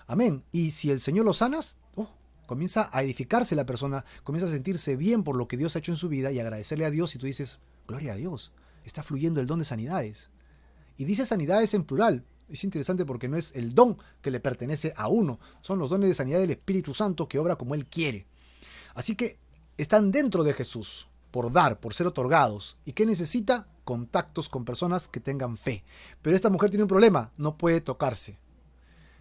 Amén. Y si el Señor lo sanas, comienza a edificarse la persona, comienza a sentirse bien por lo que Dios ha hecho en su vida y agradecerle a Dios, y tú dices, gloria a Dios, está fluyendo el don de sanidades. Y dice sanidades en plural. Es interesante porque no es el don que le pertenece a uno, son los dones de sanidad del Espíritu Santo que obra como Él quiere. Así que están dentro de Jesús, por dar, por ser otorgados. ¿Y qué necesita? Contactos con personas que tengan fe. Pero esta mujer tiene un problema, no puede tocarse.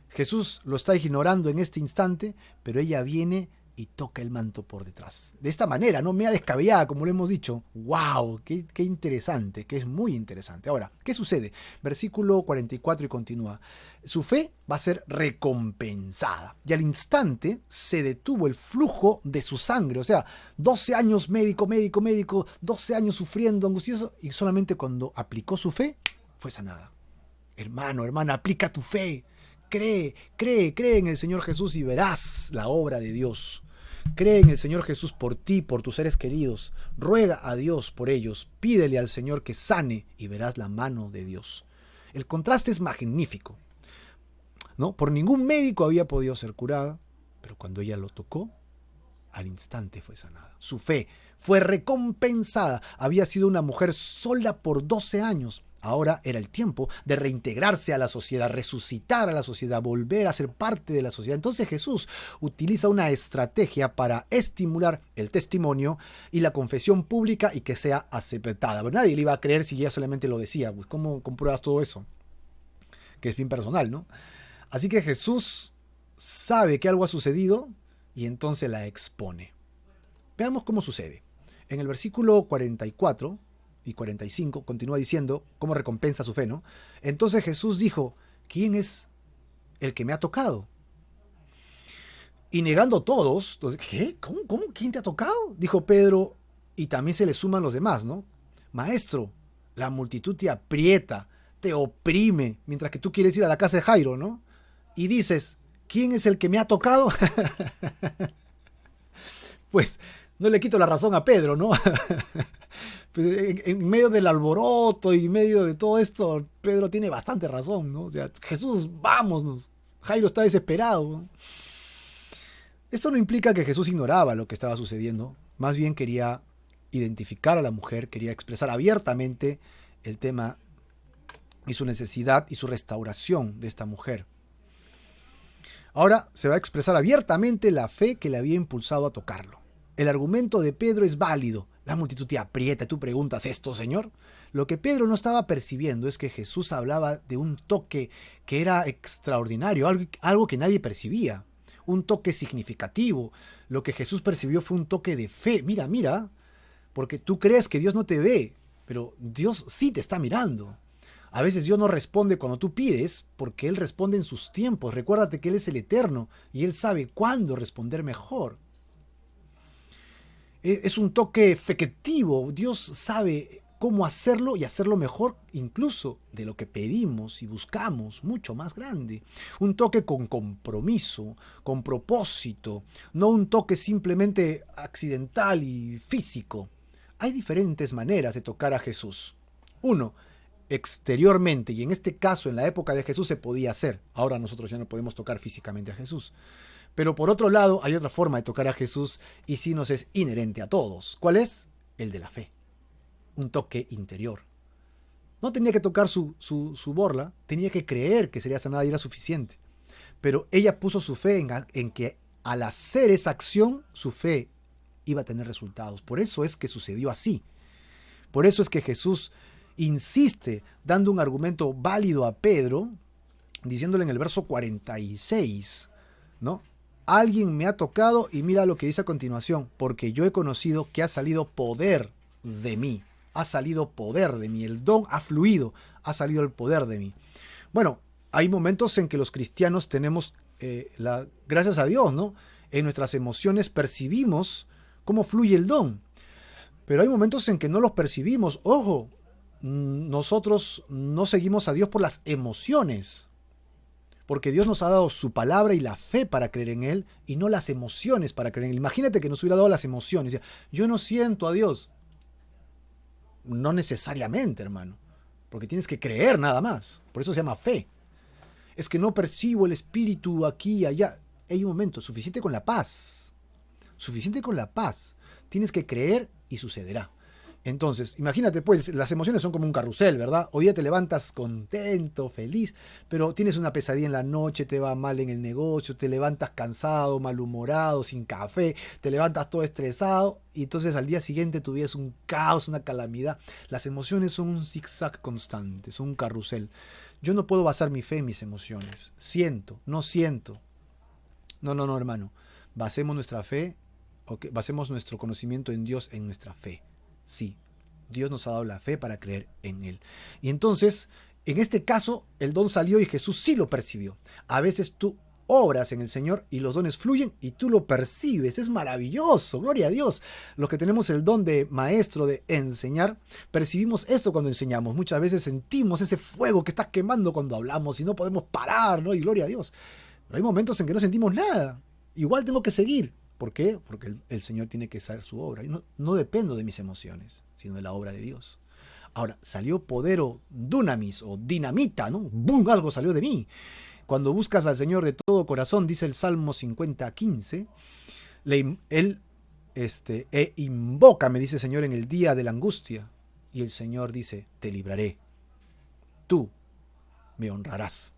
Jesús lo está ignorando en este instante, pero ella viene y toca el manto por detrás. De esta manera, no media descabellada, como lo hemos dicho. ¡Wow! ¡Qué interesante! Que es muy interesante. Ahora, ¿qué sucede? Versículo 44 y continúa. Su fe va a ser recompensada. Y al instante se detuvo el flujo de su sangre. O sea, 12 años médico, 12 años sufriendo, angustioso, y solamente cuando aplicó su fe, fue sanada. Hermano, hermana, aplica tu fe. Cree en el Señor Jesús y verás la obra de Dios. Cree en el Señor Jesús por ti, por tus seres queridos. Ruega a Dios por ellos. Pídele al Señor que sane y verás la mano de Dios. El contraste es magnífico, ¿no? Por ningún médico había podido ser curada, pero cuando ella lo tocó, al instante fue sanada. Su fe fue recompensada. Había sido una mujer sola por 12 años. Ahora era el tiempo de reintegrarse a la sociedad, resucitar a la sociedad, volver a ser parte de la sociedad. Entonces Jesús utiliza una estrategia para estimular el testimonio y la confesión pública y que sea aceptada. Pero nadie le iba a creer si ella solamente lo decía. Pues, ¿cómo compruebas todo eso? Que es bien personal, ¿no? Así que Jesús sabe que algo ha sucedido y entonces la expone. Veamos cómo sucede. En el versículo 44 y 45 continúa diciendo cómo recompensa su fe, ¿no? Entonces Jesús dijo, ¿quién es el que me ha tocado? Y negando todos, ¿qué? ¿Cómo? ¿Quién te ha tocado? Dijo Pedro, y también se le suman los demás, ¿no? Maestro, la multitud te aprieta, te oprime, mientras que tú quieres ir a la casa de Jairo, ¿no? Y dices, ¿quién es el que me ha tocado? Pues no le quito la razón a Pedro, ¿no? En medio del alboroto y en medio de todo esto, Pedro tiene bastante razón, ¿no? O sea, Jesús, vámonos. Jairo está desesperado, ¿no? Esto no implica que Jesús ignoraba lo que estaba sucediendo. Más bien quería identificar a la mujer, quería expresar abiertamente el tema y su necesidad y su restauración de esta mujer. Ahora se va a expresar abiertamente la fe que le había impulsado a tocarlo. El argumento de Pedro es válido. La multitud te aprieta, tú preguntas esto, Señor. Lo que Pedro no estaba percibiendo es que Jesús hablaba de un toque que era extraordinario, algo que nadie percibía, un toque significativo. Lo que Jesús percibió fue un toque de fe. Mira, mira, porque tú crees que Dios no te ve, pero Dios sí te está mirando. A veces Dios no responde cuando tú pides, porque Él responde en sus tiempos. Recuérdate que Él es el Eterno y Él sabe cuándo responder mejor. Es un toque efectivo. Dios sabe cómo hacerlo y hacerlo mejor incluso de lo que pedimos y buscamos, mucho más grande. Un toque con compromiso, con propósito, no un toque simplemente accidental y físico. Hay diferentes maneras de tocar a Jesús. Uno, exteriormente, y en este caso en la época de Jesús se podía hacer. Ahora nosotros ya no podemos tocar físicamente a Jesús. Pero por otro lado hay otra forma de tocar a Jesús y sí nos es inherente a todos. ¿Cuál es? El de la fe. Un toque interior. No tenía que tocar su borla, tenía que creer que sería sanada y era suficiente. Pero ella puso su fe en que al hacer esa acción, su fe iba a tener resultados. Por eso es que sucedió así. Por eso es que Jesús insiste dando un argumento válido a Pedro, diciéndole en el verso 46, ¿no? Alguien me ha tocado y mira lo que dice a continuación, porque yo he conocido que ha salido poder de mí. Ha salido poder de mí, el don ha fluido, ha salido el poder de mí. Bueno, hay momentos en que los cristianos tenemos, gracias a Dios, ¿no? En nuestras emociones percibimos cómo fluye el don. Pero hay momentos en que no los percibimos. Ojo, nosotros no seguimos a Dios por las emociones. Porque Dios nos ha dado su palabra y la fe para creer en Él y no las emociones para creer en Él. Imagínate que nos hubiera dado las emociones. Yo no siento a Dios. No necesariamente, hermano. Porque tienes que creer nada más. Por eso se llama fe. Es que no percibo el espíritu aquí y allá. Hay un momento, suficiente con la paz. Suficiente con la paz. Tienes que creer y sucederá. Entonces, imagínate, pues, las emociones son como un carrusel, ¿verdad? Hoy día te levantas contento, feliz, pero tienes una pesadilla en la noche, te va mal en el negocio, te levantas cansado, malhumorado, sin café, te levantas todo estresado y entonces al día siguiente tu vida es un caos, una calamidad. Las emociones son un zigzag constante, son un carrusel. Yo no puedo basar mi fe en mis emociones. Siento, no siento. No, hermano. Basemos nuestra fe, basemos nuestro conocimiento en Dios en nuestra fe. Sí, Dios nos ha dado la fe para creer en Él. Y entonces, en este caso, el don salió y Jesús sí lo percibió. A veces tú obras en el Señor y los dones fluyen y tú lo percibes. Es maravilloso, gloria a Dios. Los que tenemos el don de maestro, de enseñar, percibimos esto cuando enseñamos. Muchas veces sentimos ese fuego que está quemando cuando hablamos y no podemos parar, ¿no? Y gloria a Dios. Pero hay momentos en que no sentimos nada. Igual tengo que seguir. ¿Por qué? Porque el Señor tiene que hacer su obra. Y no dependo de mis emociones, sino de la obra de Dios. Ahora, salió poder o dunamis o dinamita, ¿no? ¡Bum! Algo salió de mí. Cuando buscas al Señor de todo corazón, dice el Salmo 50:15, Él invoca, me dice el Señor, en el día de la angustia. Y el Señor dice, te libraré. Tú me honrarás.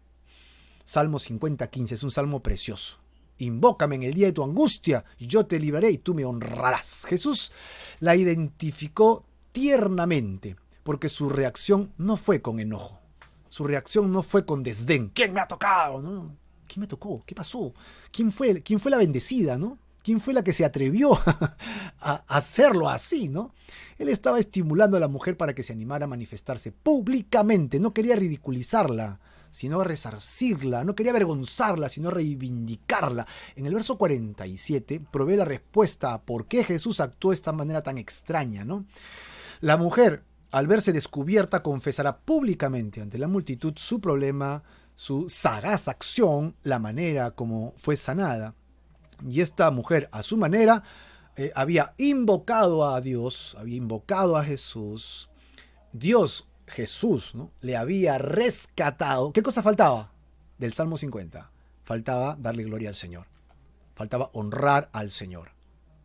Salmo 50:15 es un salmo precioso. Invócame en el día de tu angustia, y yo te libraré y tú me honrarás. Jesús la identificó tiernamente, porque su reacción no fue con enojo. Su reacción no fue con desdén. ¿Quién me ha tocado? ¿No? ¿Quién me tocó? ¿Qué pasó? ¿Quién fue la bendecida? ¿No? ¿Quién fue la que se atrevió a hacerlo así? ¿No? Él estaba estimulando a la mujer para que se animara a manifestarse públicamente. No quería ridiculizarla, sino resarcirla, no quería avergonzarla, sino reivindicarla. En el verso 47 provee la respuesta a por qué Jesús actuó de esta manera tan extraña, ¿no? La mujer, al verse descubierta, confesará públicamente ante la multitud su problema, su sagaz acción, la manera como fue sanada. Y esta mujer, a su manera, había invocado a Dios, había invocado a Jesús. Jesús, ¿no? Le había rescatado. ¿Qué cosa faltaba del Salmo 50? Faltaba darle gloria al Señor. Faltaba honrar al Señor.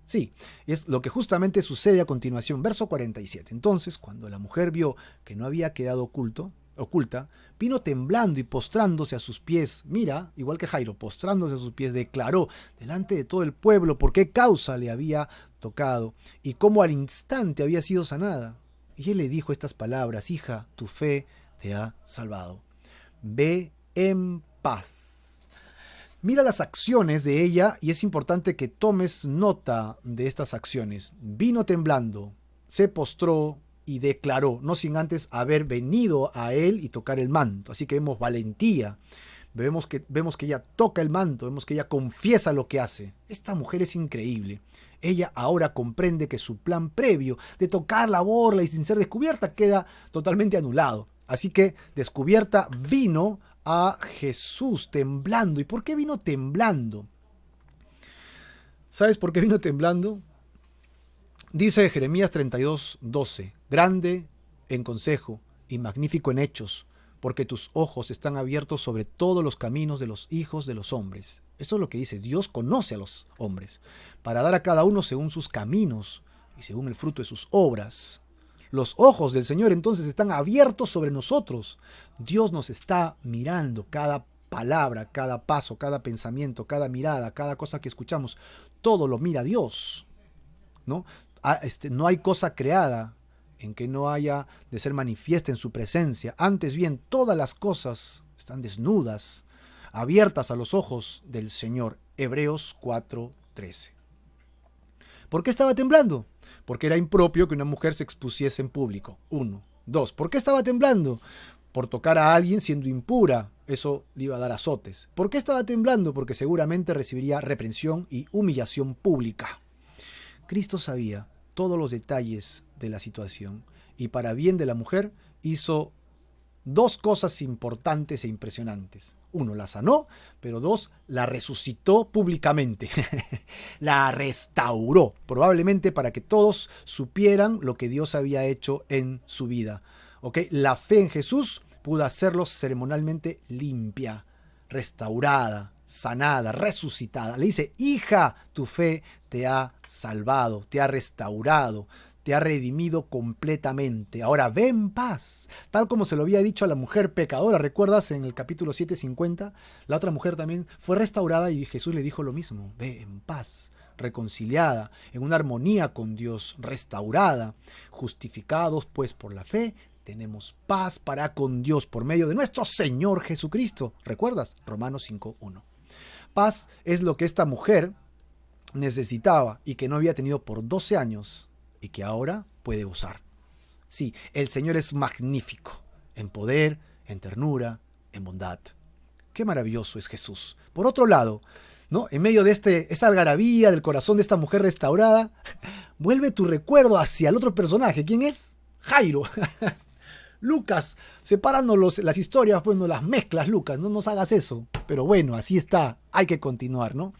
Sí, es lo que justamente sucede a continuación, verso 47. Entonces, cuando la mujer vio que no había quedado oculta, vino temblando y postrándose a sus pies. Mira, igual que Jairo, postrándose a sus pies, declaró delante de todo el pueblo por qué causa le había tocado y cómo al instante había sido sanada. Y él le dijo estas palabras: hija, tu fe te ha salvado. Ve en paz. Mira las acciones de ella y es importante que tomes nota de estas acciones. Vino temblando, se postró y declaró, no sin antes haber venido a él y tocar el manto. Así que vemos valentía, vemos que ella toca el manto, vemos que ella confiesa lo que hace. Esta mujer es increíble. Ella ahora comprende que su plan previo de tocar la borla y sin ser descubierta queda totalmente anulado. Así que, descubierta, vino a Jesús temblando. ¿Y por qué vino temblando? ¿Sabes por qué vino temblando? Dice Jeremías 32:12, grande en consejo y magnífico en hechos, porque tus ojos están abiertos sobre todos los caminos de los hijos de los hombres. Esto es lo que dice: Dios conoce a los hombres, para dar a cada uno según sus caminos y según el fruto de sus obras. Los ojos del Señor entonces están abiertos sobre nosotros. Dios nos está mirando cada palabra, cada paso, cada pensamiento, cada mirada, cada cosa que escuchamos. Todo lo mira Dios, ¿no? No hay cosa creada en que no haya de ser manifiesta en su presencia. Antes bien, todas las cosas están desnudas, abiertas a los ojos del Señor. Hebreos 4:13. ¿Por qué estaba temblando? Porque era impropio que una mujer se expusiese en público. 1. 2. ¿Por qué estaba temblando? Por tocar a alguien siendo impura. Eso le iba a dar azotes. ¿Por qué estaba temblando? Porque seguramente recibiría reprensión y humillación pública. Cristo sabía todos los detalles de la situación y para bien de la mujer hizo dos cosas importantes e impresionantes. 1, la sanó, pero 2, la resucitó públicamente. La restauró, probablemente para que todos supieran lo que Dios había hecho en su vida. ¿Ok? La fe en Jesús pudo hacerlos ceremonialmente limpia, restaurada, sanada, resucitada. Le dice: hija, tu fe te ha salvado, te ha restaurado, te ha redimido completamente. Ahora ve en paz, tal como se lo había dicho a la mujer pecadora. ¿Recuerdas en el capítulo 7:50? La otra mujer también fue restaurada y Jesús le dijo lo mismo: ve en paz, reconciliada, en una armonía con Dios, restaurada, justificados pues por la fe. Tenemos paz para con Dios por medio de nuestro Señor Jesucristo. ¿Recuerdas? Romanos 5:1. Paz es lo que esta mujer necesitaba y que no había tenido por 12 años y que ahora puede usar. Sí, el Señor es magnífico en poder, en ternura, en bondad. Qué maravilloso es Jesús. Por otro lado, ¿no? En medio de esta algarabía del corazón de esta mujer restaurada, vuelve tu recuerdo hacia el otro personaje. ¿Quién es? Jairo. Lucas, separándonos las historias, pues no las mezclas, Lucas, no nos hagas eso. Pero bueno, así está, hay que continuar, ¿no?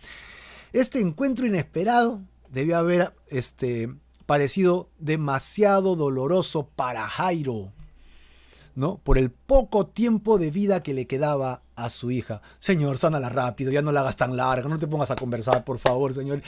Este encuentro inesperado debió haber parecido demasiado doloroso para Jairo, ¿no? Por el poco tiempo de vida que le quedaba a su hija. Señor, sánala rápido, ya no la hagas tan larga, no te pongas a conversar, por favor, Señor.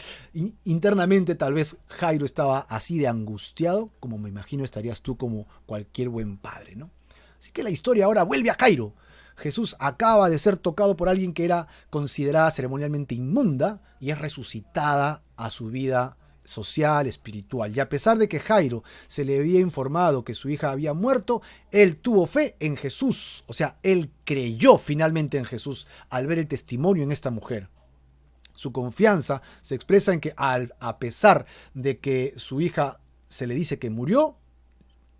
Internamente tal vez Jairo estaba así de angustiado, como me imagino estarías tú como cualquier buen padre, ¿no? Así que la historia ahora vuelve a Jairo. Jesús acaba de ser tocado por alguien que era considerada ceremonialmente inmunda y es resucitada a su vida social, espiritual. Y a pesar de que Jairo se le había informado que su hija había muerto, él tuvo fe en Jesús. O sea, él creyó finalmente en Jesús al ver el testimonio en esta mujer. Su confianza se expresa en que a pesar de que su hija se le dice que murió,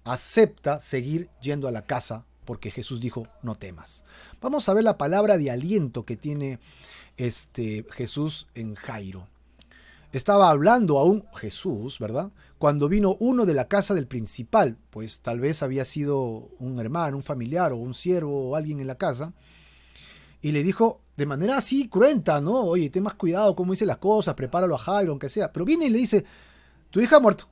acepta seguir yendo a la casa porque Jesús dijo: no temas. Vamos a ver la palabra de aliento que tiene Jesús en Jairo. Estaba hablando aún Jesús, ¿verdad? Cuando vino uno de la casa del principal, pues tal vez había sido un hermano, un familiar o un siervo o alguien en la casa, y le dijo de manera así cruenta, ¿no? Oye, ten más cuidado cómo dice las cosas, prepáralo a Jairo, aunque sea. Pero viene y le dice: tu hija ha muerto.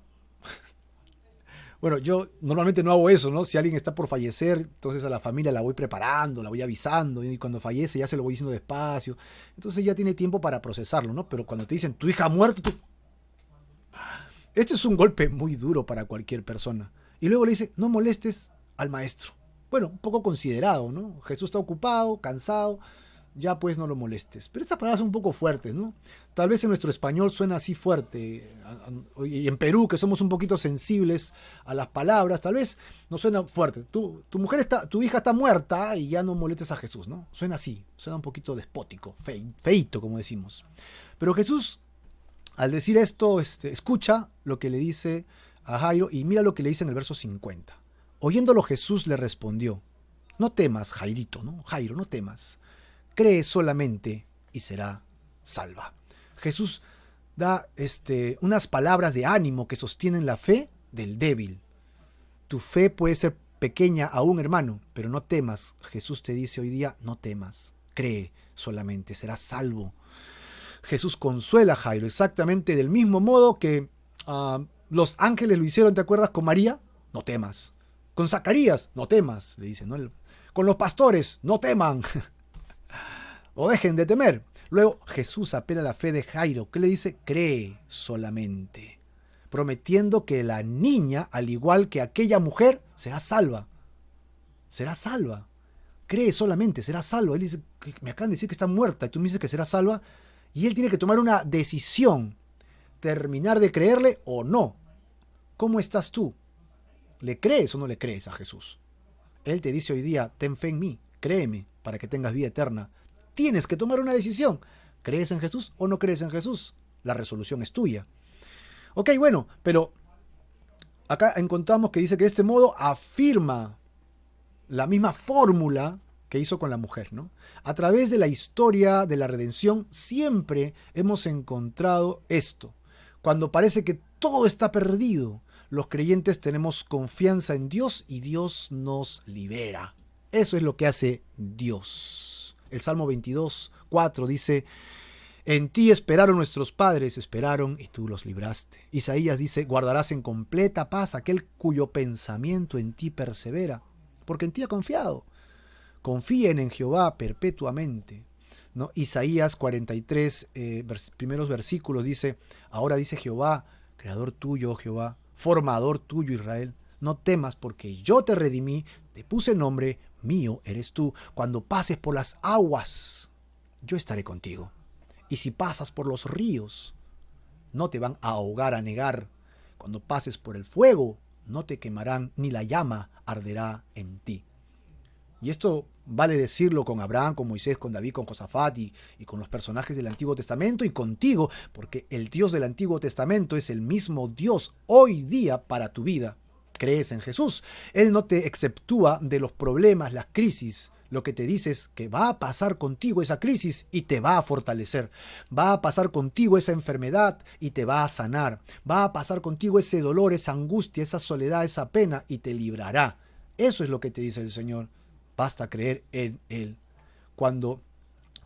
Bueno, yo normalmente no hago eso, ¿no? Si alguien está por fallecer, entonces a la familia la voy preparando, la voy avisando, y cuando fallece ya se lo voy diciendo despacio. Entonces ya tiene tiempo para procesarlo, ¿no? Pero cuando te dicen: tu hija ha muerto, tú... Este es un golpe muy duro para cualquier persona. Y luego le dice, no molestes al maestro. Bueno, un poco considerado, ¿no? Jesús está ocupado, cansado, ya pues no lo molestes. Pero estas palabras son un poco fuertes, ¿no? Tal vez en nuestro español suena así fuerte. Y en Perú, que somos un poquito sensibles a las palabras, tal vez no suena fuerte. Tu hija está muerta y ya no molestes a Jesús, ¿no? Suena así, suena un poquito despótico, feito, como decimos. Pero Jesús, al decir esto, escucha lo que le dice a Jairo y mira lo que le dice en el verso 50. Oyéndolo Jesús le respondió, no temas, Jairito, ¿no? Jairo, no temas. Cree solamente y será salva. Jesús da unas palabras de ánimo que sostienen la fe del débil. Tu fe puede ser pequeña aún, hermano, pero no temas. Jesús te dice hoy día, no temas. Cree solamente, serás salvo. Jesús consuela a Jairo exactamente del mismo modo que los ángeles lo hicieron, ¿te acuerdas? Con María, no temas. Con Zacarías, no temas, le dice, ¿no? Con los pastores, no teman. O dejen de temer. Luego Jesús apela a la fe de Jairo. ¿Qué le dice? Cree solamente. Prometiendo que la niña, al igual que aquella mujer, será salva. Será salva. Cree solamente, será salva. Él dice, me acaban de decir que está muerta y tú me dices que será salva. Y él tiene que tomar una decisión. Terminar de creerle o no. ¿Cómo estás tú? ¿Le crees o no le crees a Jesús? Él te dice hoy día, ten fe en mí, créeme, para que tengas vida eterna. Tienes que tomar una decisión. ¿Crees en Jesús o no crees en Jesús? La resolución es tuya. Ok, bueno, pero acá encontramos que dice que de este modo afirma la misma fórmula que hizo con la mujer, ¿no? A través de la historia de la redención siempre hemos encontrado esto. Cuando parece que todo está perdido, los creyentes tenemos confianza en Dios y Dios nos libera. Eso es lo que hace Dios. El Salmo 22, 4 dice, en ti esperaron nuestros padres, esperaron y tú los libraste. Isaías dice, guardarás en completa paz aquel cuyo pensamiento en ti persevera, porque en ti ha confiado. Confíen en Jehová perpetuamente, ¿no? Isaías 43, primeros versículos dice, ahora dice Jehová, creador tuyo, Jehová, formador tuyo, Israel, no temas porque yo te redimí, te puse nombre, mío eres tú. Cuando pases por las aguas, yo estaré contigo. Y si pasas por los ríos, no te van a ahogar, a negar. Cuando pases por el fuego, no te quemarán, ni la llama arderá en ti. Y esto vale decirlo con Abraham, con Moisés, con David, con Josafat y con los personajes del Antiguo Testamento y contigo, porque el Dios del Antiguo Testamento es el mismo Dios hoy día para tu vida. Crees en Jesús. Él no te exceptúa de los problemas, las crisis. Lo que te dice es que va a pasar contigo esa crisis y te va a fortalecer. Va a pasar contigo esa enfermedad y te va a sanar. Va a pasar contigo ese dolor, esa angustia, esa soledad, esa pena y te librará. Eso es lo que te dice el Señor. Basta creer en Él. Cuando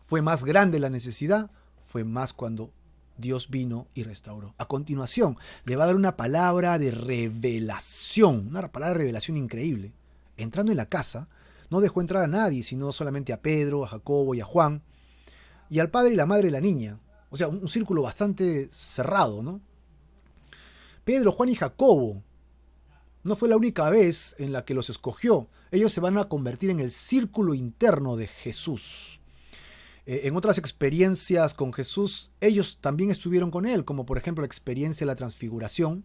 fue más grande la necesidad, fue más cuando Dios vino y restauró. A continuación, le va a dar una palabra de revelación, una palabra de revelación increíble. Entrando en la casa, no dejó entrar a nadie, sino solamente a Pedro, a Jacobo y a Juan, y al padre y la madre de la niña. O sea, un círculo bastante cerrado, ¿no? Pedro, Juan y Jacobo. No fue la única vez en la que los escogió. Ellos se van a convertir en el círculo interno de Jesús. En otras experiencias con Jesús, ellos también estuvieron con él, como por ejemplo la experiencia de la transfiguración.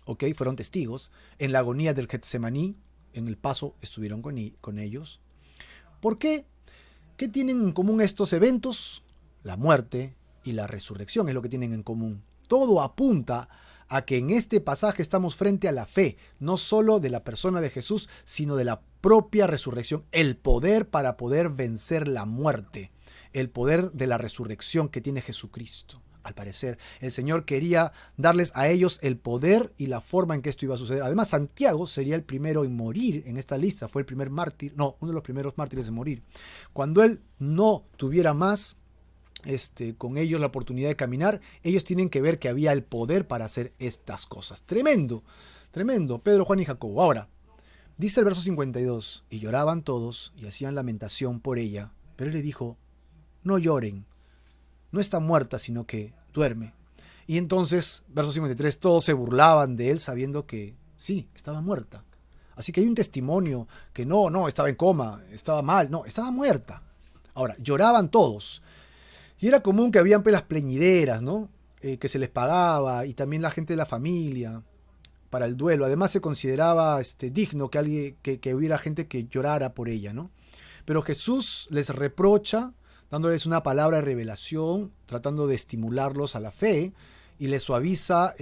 ¿Ok? Fueron testigos. En la agonía del Getsemaní, en el paso, estuvieron con ellos. ¿Por qué? ¿Qué tienen en común estos eventos? La muerte y la resurrección es lo que tienen en común. Todo apunta a que en este pasaje estamos frente a la fe, no solo de la persona de Jesús, sino de la propia resurrección, el poder para poder vencer la muerte, el poder de la resurrección que tiene Jesucristo. Al parecer, el Señor quería darles a ellos el poder y la forma en que esto iba a suceder. Además, Santiago sería el primero en morir en esta lista, fue el primer mártir, no, uno de los primeros mártires en morir. Cuando él no tuviera más con ellos la oportunidad de caminar, ellos tienen que ver que había el poder para hacer estas cosas. Tremendo, tremendo, Pedro, Juan y Jacobo. Ahora, dice el verso 52, y lloraban todos y hacían lamentación por ella, pero él le dijo, no lloren, no está muerta, sino que duerme. Y entonces, verso 53, todos se burlaban de él sabiendo que sí, estaba muerta. Así que hay un testimonio que no, estaba en coma, estaba mal, no, estaba muerta. Ahora, lloraban todos. Y era común que habían pelas pleñideras, ¿no? Que se les pagaba, y también la gente de la familia para el duelo. Además se consideraba digno que, que hubiera gente que llorara por ella, ¿no? Pero Jesús les reprocha, dándoles una palabra de revelación, tratando de estimularlos a la fe, y les suaviza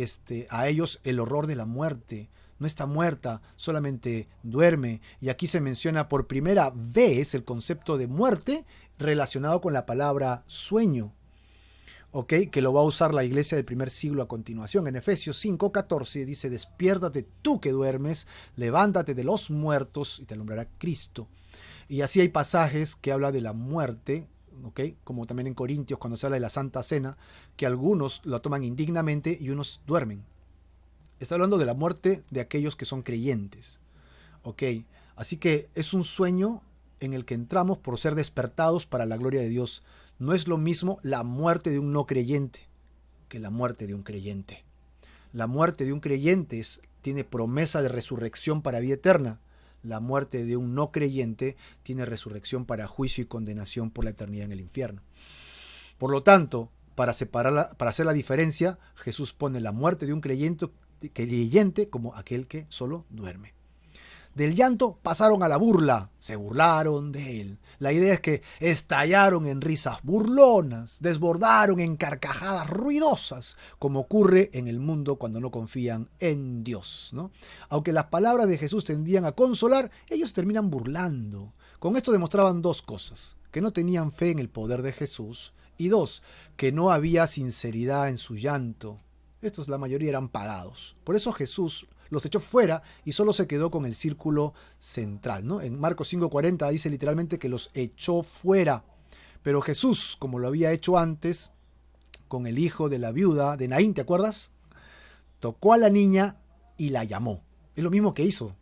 a ellos el horror de la muerte. No está muerta, solamente duerme. Y aquí se menciona por primera vez el concepto de muerte relacionado con la palabra sueño. ¿Ok? Que lo va a usar la iglesia del primer siglo a continuación. En Efesios 5:14 dice: despiértate tú que duermes, levántate de los muertos y te alumbrará Cristo. Y así hay pasajes que habla de la muerte, ¿ok? Como también en Corintios cuando se habla de la Santa Cena, que algunos lo toman indignamente y unos duermen. Está hablando de la muerte de aquellos que son creyentes, ¿ok? Así que es un sueño en el que entramos por ser despertados para la gloria de Dios. No es lo mismo la muerte de un no creyente que la muerte de un creyente. La muerte de un creyente tiene promesa de resurrección para vida eterna. La muerte de un no creyente tiene resurrección para juicio y condenación por la eternidad en el infierno. Por lo tanto, para hacer la diferencia, Jesús pone la muerte de un creyente como aquel que solo duerme. Del llanto pasaron a la burla, se burlaron de él. La idea es que estallaron en risas burlonas, desbordaron en carcajadas ruidosas, como ocurre en el mundo cuando no confían en Dios, ¿no? Aunque las palabras de Jesús tendían a consolar, ellos terminan burlando. Con esto demostraban dos cosas: que no tenían fe en el poder de Jesús, y dos, que no había sinceridad en su llanto. Estos, la mayoría, eran pagados. Por eso Jesús los echó fuera y solo se quedó con el círculo central, ¿no? En Marcos 5:40 dice literalmente que los echó fuera. Pero Jesús, como lo había hecho antes con el hijo de la viuda de Naín, ¿te acuerdas? Tocó a la niña y la llamó. Es lo mismo que hizo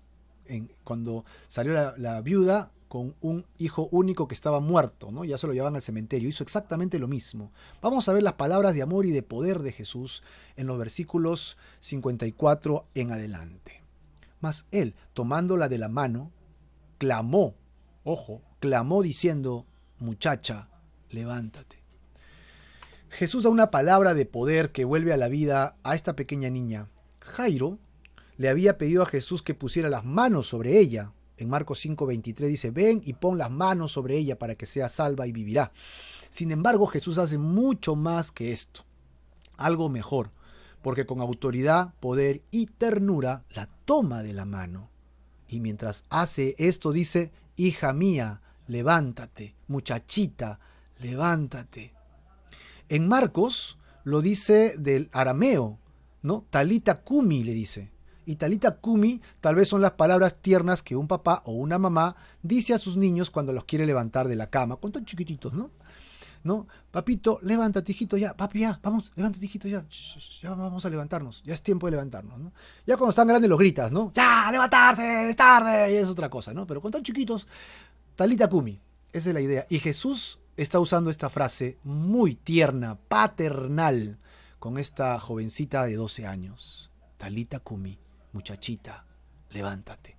cuando salió la viuda con un hijo único que estaba muerto, ¿no? Ya se lo llevaban al cementerio. Hizo exactamente lo mismo. Vamos a ver las palabras de amor y de poder de Jesús en los versículos 54 en adelante. Mas él, tomándola de la mano, clamó, clamó diciendo: muchacha, levántate. Jesús da una palabra de poder que vuelve a la vida a esta pequeña niña. Jairo le había pedido a Jesús que pusiera las manos sobre ella. En Marcos 5:23 dice: ven y pon las manos sobre ella para que sea salva y vivirá. Sin embargo, Jesús hace mucho más que esto. Algo mejor, porque con autoridad, poder y ternura la toma de la mano. Y mientras hace esto dice: hija mía, levántate, muchachita, levántate. En Marcos lo dice del arameo, ¿no? Talita cumi le dice. Y talita cumi tal vez son las palabras tiernas que un papá o una mamá dice a sus niños cuando los quiere levantar de la cama, cuando están chiquititos, ¿no? ¿No? Papito, levántate, hijito, ya, papi, ya, vamos, levántate, hijito, ya, ya vamos a levantarnos, ya es tiempo de levantarnos, ¿no? Ya cuando están grandes los gritas, ¿no? Ya, levantarse, es tarde, y es otra cosa, ¿no? Pero cuando están chiquitos, talita cumi, esa es la idea. Y Jesús está usando esta frase muy tierna, paternal, con esta jovencita de 12 años. Talita cumi. Muchachita, levántate.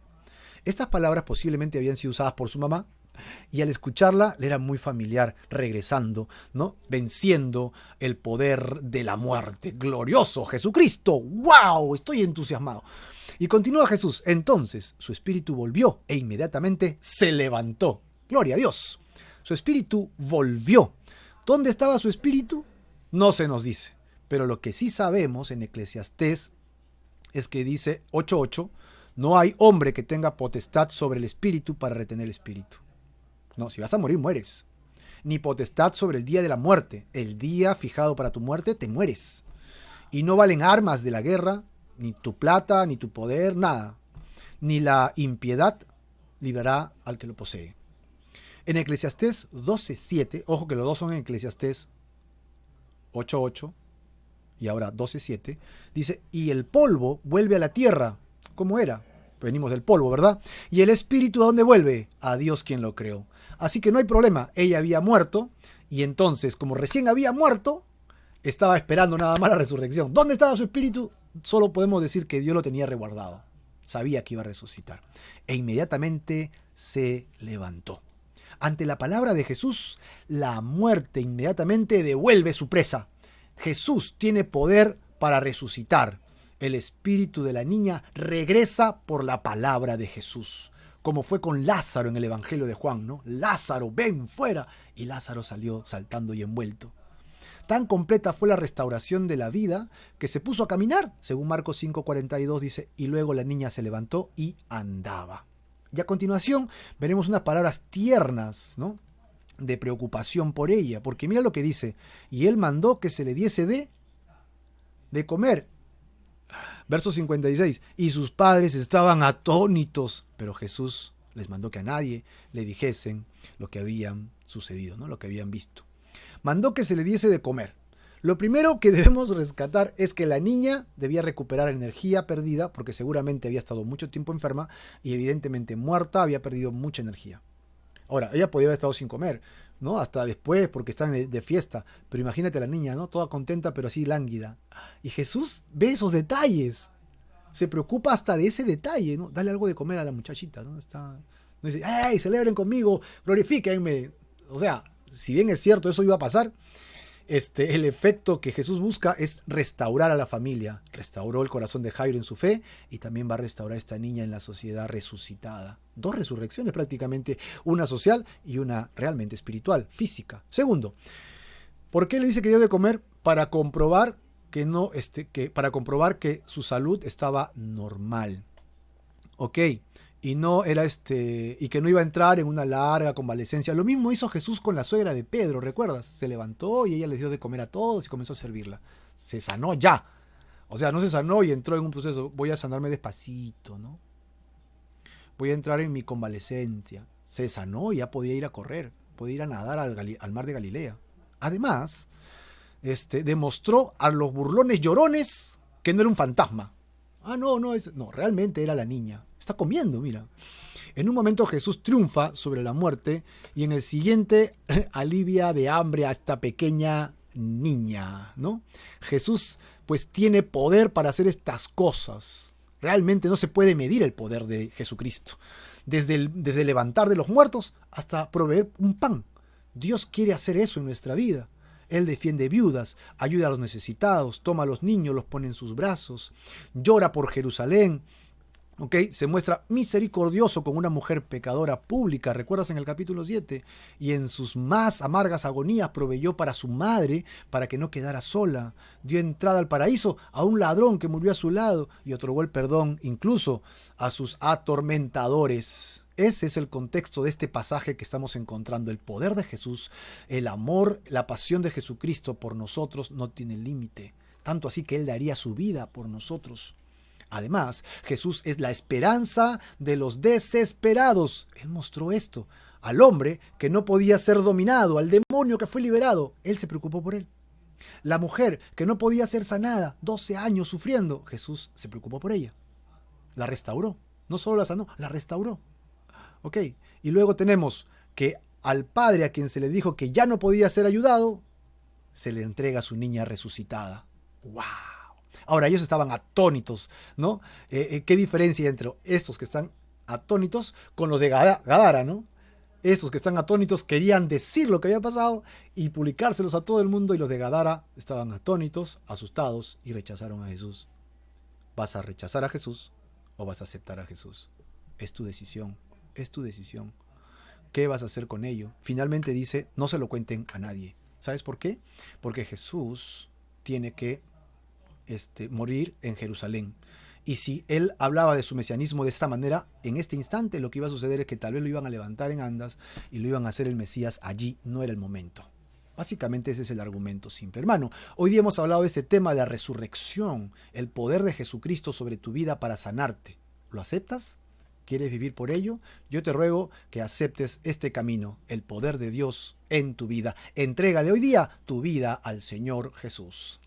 Estas palabras posiblemente habían sido usadas por su mamá y al escucharla le era muy familiar, regresando, ¿no? Venciendo el poder de la muerte. ¡Glorioso Jesucristo! ¡Wow! Estoy entusiasmado. Y continúa Jesús: entonces su espíritu volvió e inmediatamente se levantó. ¡Gloria a Dios! Su espíritu volvió. ¿Dónde estaba su espíritu? No se nos dice. Pero lo que sí sabemos en Eclesiastés es que dice 8:8, no hay hombre que tenga potestad sobre el espíritu para retener el espíritu. No, si vas a morir, mueres. Ni potestad sobre el día de la muerte. El día fijado para tu muerte, te mueres. Y no valen armas de la guerra, ni tu plata, ni tu poder, nada. Ni la impiedad liberará al que lo posee. En Eclesiastés 12:7, ojo que los dos son en Eclesiastés 8:8, y ahora 12:7, dice: y el polvo vuelve a la tierra, como era. Venimos del polvo, ¿verdad? Y el espíritu, ¿a dónde vuelve? A Dios quien lo creó. Así que no hay problema, ella había muerto, y entonces, como recién había muerto, estaba esperando nada más la resurrección. ¿Dónde estaba su espíritu? Solo podemos decir que Dios lo tenía resguardado. Sabía que iba a resucitar. E inmediatamente se levantó. Ante la palabra de Jesús, la muerte inmediatamente devuelve su presa. Jesús tiene poder para resucitar. El espíritu de la niña regresa por la palabra de Jesús. Como fue con Lázaro en el Evangelio de Juan, ¿no? Lázaro, ven fuera. Y Lázaro salió saltando y envuelto. Tan completa fue la restauración de la vida que se puso a caminar, según Marcos 5:42 dice, y luego la niña se levantó y andaba. Y a continuación veremos unas palabras tiernas, ¿no?, de preocupación por ella, porque mira lo que dice, y él mandó que se le diese de comer. Verso 56, y sus padres estaban atónitos, pero Jesús les mandó que a nadie le dijesen lo que habían sucedido, ¿no?, lo que habían visto. Mandó que se le diese de comer. Lo primero que debemos rescatar es que la niña debía recuperar energía perdida, porque seguramente había estado mucho tiempo enferma y evidentemente muerta, había perdido mucha energía. Ahora, ella podía haber estado sin comer, ¿no?, hasta después porque están de fiesta, pero imagínate a la niña, ¿no?, toda contenta pero así lánguida. Y Jesús ve esos detalles, se preocupa hasta de ese detalle, ¿no? Dale algo de comer a la muchachita, ¿no? No dice, ¡ay, celebren conmigo, glorifíquenme! O sea, si bien es cierto, eso iba a pasar, el efecto que Jesús busca es restaurar a la familia. Restauró el corazón de Jairo en su fe y también va a restaurar a esta niña en la sociedad resucitada. 2 resurrecciones prácticamente, una social y una realmente espiritual, física. Segundo, ¿por qué le dice que dio de comer? Para comprobar que su salud estaba normal. Ok. Y no era y que no iba a entrar en una larga convalecencia. Lo mismo hizo Jesús con la suegra de Pedro, ¿recuerdas? Se levantó y ella les dio de comer a todos y comenzó a servirla. Se sanó ya. O sea, no se sanó y entró en un proceso. Voy a sanarme despacito, ¿no? Voy a entrar en mi convalecencia. Se sanó y ya podía ir a correr, podía ir a nadar al mar de Galilea. Además, demostró a los burlones llorones que no era un fantasma. No, realmente era la niña. Está comiendo, mira. En un momento Jesús triunfa sobre la muerte y en el siguiente alivia de hambre a esta pequeña niña, ¿no? Jesús pues tiene poder para hacer estas cosas. Realmente no se puede medir el poder de Jesucristo. Desde levantar de los muertos hasta proveer un pan. Dios quiere hacer eso en nuestra vida. Él defiende viudas, ayuda a los necesitados, toma a los niños, los pone en sus brazos, llora por Jerusalén, ¿okay? Se muestra misericordioso con una mujer pecadora pública, ¿recuerdas en el capítulo 7? Y en sus más amargas agonías proveyó para su madre, para que no quedara sola. Dio entrada al paraíso a un ladrón que murió a su lado y otorgó el perdón incluso a sus atormentadores. Ese es el contexto de este pasaje que estamos encontrando. El poder de Jesús, el amor, la pasión de Jesucristo por nosotros no tiene límite. Tanto así que Él daría su vida por nosotros. Además, Jesús es la esperanza de los desesperados. Él mostró esto. Al hombre que no podía ser dominado, al demonio que fue liberado, Él se preocupó por él. La mujer que no podía ser sanada, 12 años sufriendo, Jesús se preocupó por ella. La restauró. No solo la sanó, la restauró. Ok, y luego tenemos que al padre a quien se le dijo que ya no podía ser ayudado, se le entrega a su niña resucitada. ¡Wow! Ahora ellos estaban atónitos, ¿no? ¿Qué diferencia hay entre estos que están atónitos con los de Gadara, ¿no? Estos que están atónitos querían decir lo que había pasado y publicárselos a todo el mundo, y los de Gadara estaban atónitos, asustados y rechazaron a Jesús. ¿Vas a rechazar a Jesús o vas a aceptar a Jesús? Es tu decisión. Es tu decisión. ¿Qué vas a hacer con ello? Finalmente dice, no se lo cuenten a nadie. ¿Sabes por qué? Porque Jesús tiene que morir en Jerusalén. Y si él hablaba de su mesianismo de esta manera, en este instante lo que iba a suceder es que tal vez lo iban a levantar en andas y lo iban a hacer el Mesías allí. No era el momento. Básicamente ese es el argumento simple. Hermano, hoy día hemos hablado de este tema de la resurrección, el poder de Jesucristo sobre tu vida para sanarte. ¿Lo aceptas? ¿Quieres vivir por ello? Yo te ruego que aceptes este camino, el poder de Dios en tu vida. Entrégale hoy día tu vida al Señor Jesús.